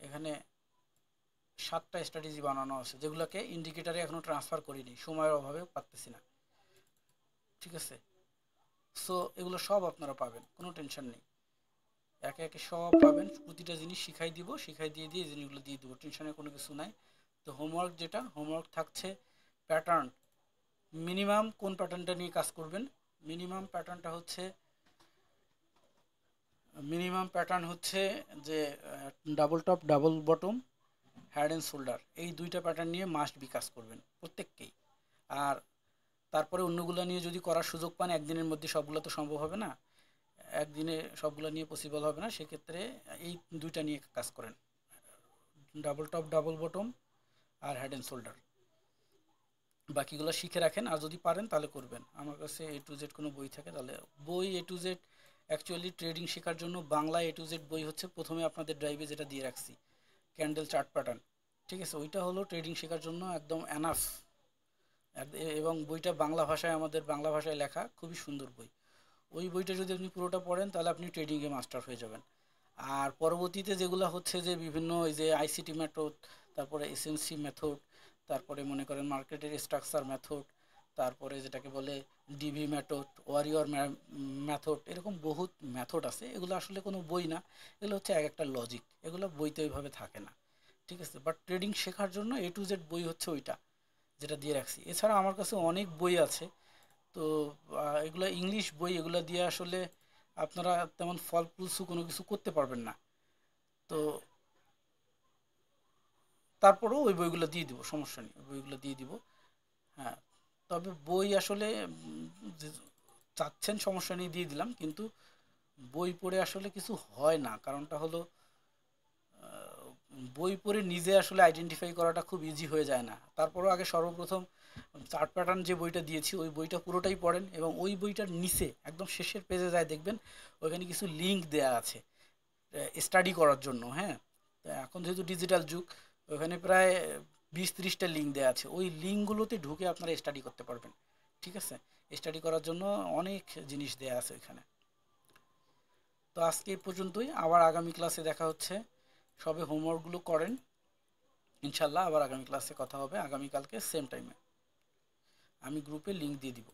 এখানে 7টা স্ট্র্যাটেজি বানানো আছে, যেগুলোকে ইন্ডিকেটারে এখনও ট্রান্সফার করিনি, সময়ের অভাবে পারতেছি না। ঠিক আছে। সো এগুলো সব আপনারা পাবেন, কোনো টেনশন নেই। একে একে সব পাবেন, প্রতিটা জিনিস শিখাই দিব, শিখাই দিয়ে দিয়ে এই জিনিসগুলো দিয়ে দেবো, টেনশনের কোনো কিছু নাই। তো হোমওয়ার্ক যেটা, হোমওয়ার্ক থাকছে প্যাটার্ন। মিনিমাম কোন প্যাটার্নটা নিয়ে কাজ করবেন? মিনিমাম প্যাটার্নটা হচ্ছে, মিনিমাম প্যাটার্ন হচ্ছে যে double top double bottom head and shoulder, এই দুইটা প্যাটার্ন নিয়ে মাস্ট বি কাজ করবেন প্রত্যেককেই। আর তারপরে অন্যগুলো নিয়ে যদি করার সুযোগ পান, একদিনের মধ্যে সবগুলো তো সম্ভব হবে না, একদিনে সবগুলো নিয়ে পসিবল হবে না, সেক্ষেত্রে এই দুইটা নিয়ে কাজ করেন, ডাবল টপ ডাবল বটম আর হেড অ্যান্ড শোল্ডার। বাকিগুলো শিখে রাখেন, আর যদি পারেন তাহলে করবেন। আমার কাছে এ টু জেড কোনো বই থাকে তাহলে, বই এ টু জেড অ্যাকচুয়ালি ট্রেডিং শেখার জন্য বাংলা এ টু জেড বই হচ্ছে প্রথমে আপনাদের ড্রাইভে যেটা দিয়ে রাখছি, ক্যান্ডেল চার্ট প্যাটার্ন। ঠিক আছে, ওইটা হলো ট্রেডিং শেখার জন্য একদম এনাফ। এবং বইটা বাংলা ভাষায়, আমাদের বাংলা ভাষায় লেখা, খুবই সুন্দর বই। ওই বইটা যদি আপনি পুরোটা পড়েন তাহলে আপনি ট্রেডিংয়ে মাস্টার হয়ে যাবেন। আর পরবর্তীতে যেগুলো হচ্ছে যে বিভিন্ন ওই যে আইসিটি মেথড, তারপরে এসএমসি মেথড, তারপরে মনে করেন মার্কেটের স্ট্রাকচার মেথড, তারপরে যেটাকে বলে ডিভি মেথড, ওয়ারিয়র মেথড, এরকম বহুত মেথড আছে। এগুলো আসলে কোনো বই না, এগুলো হচ্ছে এক একটা লজিক, এগুলো বইতে ওইভাবে থাকে না। ঠিক আছে। বাট ট্রেডিং শেখার জন্য এ টু জেড বই হচ্ছে ওইটা, যেটা দিয়ে রাখছি। এছাড়া আমার কাছে অনেক বই আছে। তো এগুলো ইংলিশ বই, এগুলো দিয়ে আসলে আপনারা তেমন ফলপ্রসূ কোনো কিছু করতে পারবেন না। তো তারপরেও ওই বইগুলো দিয়ে দিব, সমস্যা নেই, ওই বইগুলো দিয়ে দিব। হ্যাঁ, তবে বই আসলে যে চাচ্ছেন সমস্যা নেই, দিয়ে দিলাম, কিন্তু বই পড়ে আসলে কিছু হয় না। কারণটা হলো বই পড়ে নিজে আসলে আইডেন্টিফাই করাটা খুব ইজি হয়ে যায় না। তারপরও আগে সর্বপ্রথম চার্ট প্যাটার্ন যে বইটা দিয়েছি ওই বইটা পুরোটাই পড়েন, এবং ওই বইটার নিচে একদম শেষের পেজে যায় দেখবেন ওইখানে কিছু লিঙ্ক দেয়া আছে স্টাডি করার জন্য। হ্যাঁ, তো এখন যেহেতু ডিজিটাল যুগ, ওখানে প্রায় 20-30টা লিঙ্ক দেওয়া আছে, ওই লিঙ্কগুলোতে ঢুকে আপনারা স্টাডি করতে পারবেন। ঠিক আছে, স্টাডি করার জন্য অনেক জিনিস দেয়া আছে ওইখানে। তো আজকে এই পর্যন্তই, আবার আগামী ক্লাসে দেখা হচ্ছে। সবে হোমওয়ার্কগুলো করেন, ইনশাল্লাহ আবার আগামী ক্লাসে কথা হবে, আগামীকালকে সেম টাইমে। আমি গ্রুপে লিঙ্ক দিয়ে দিব।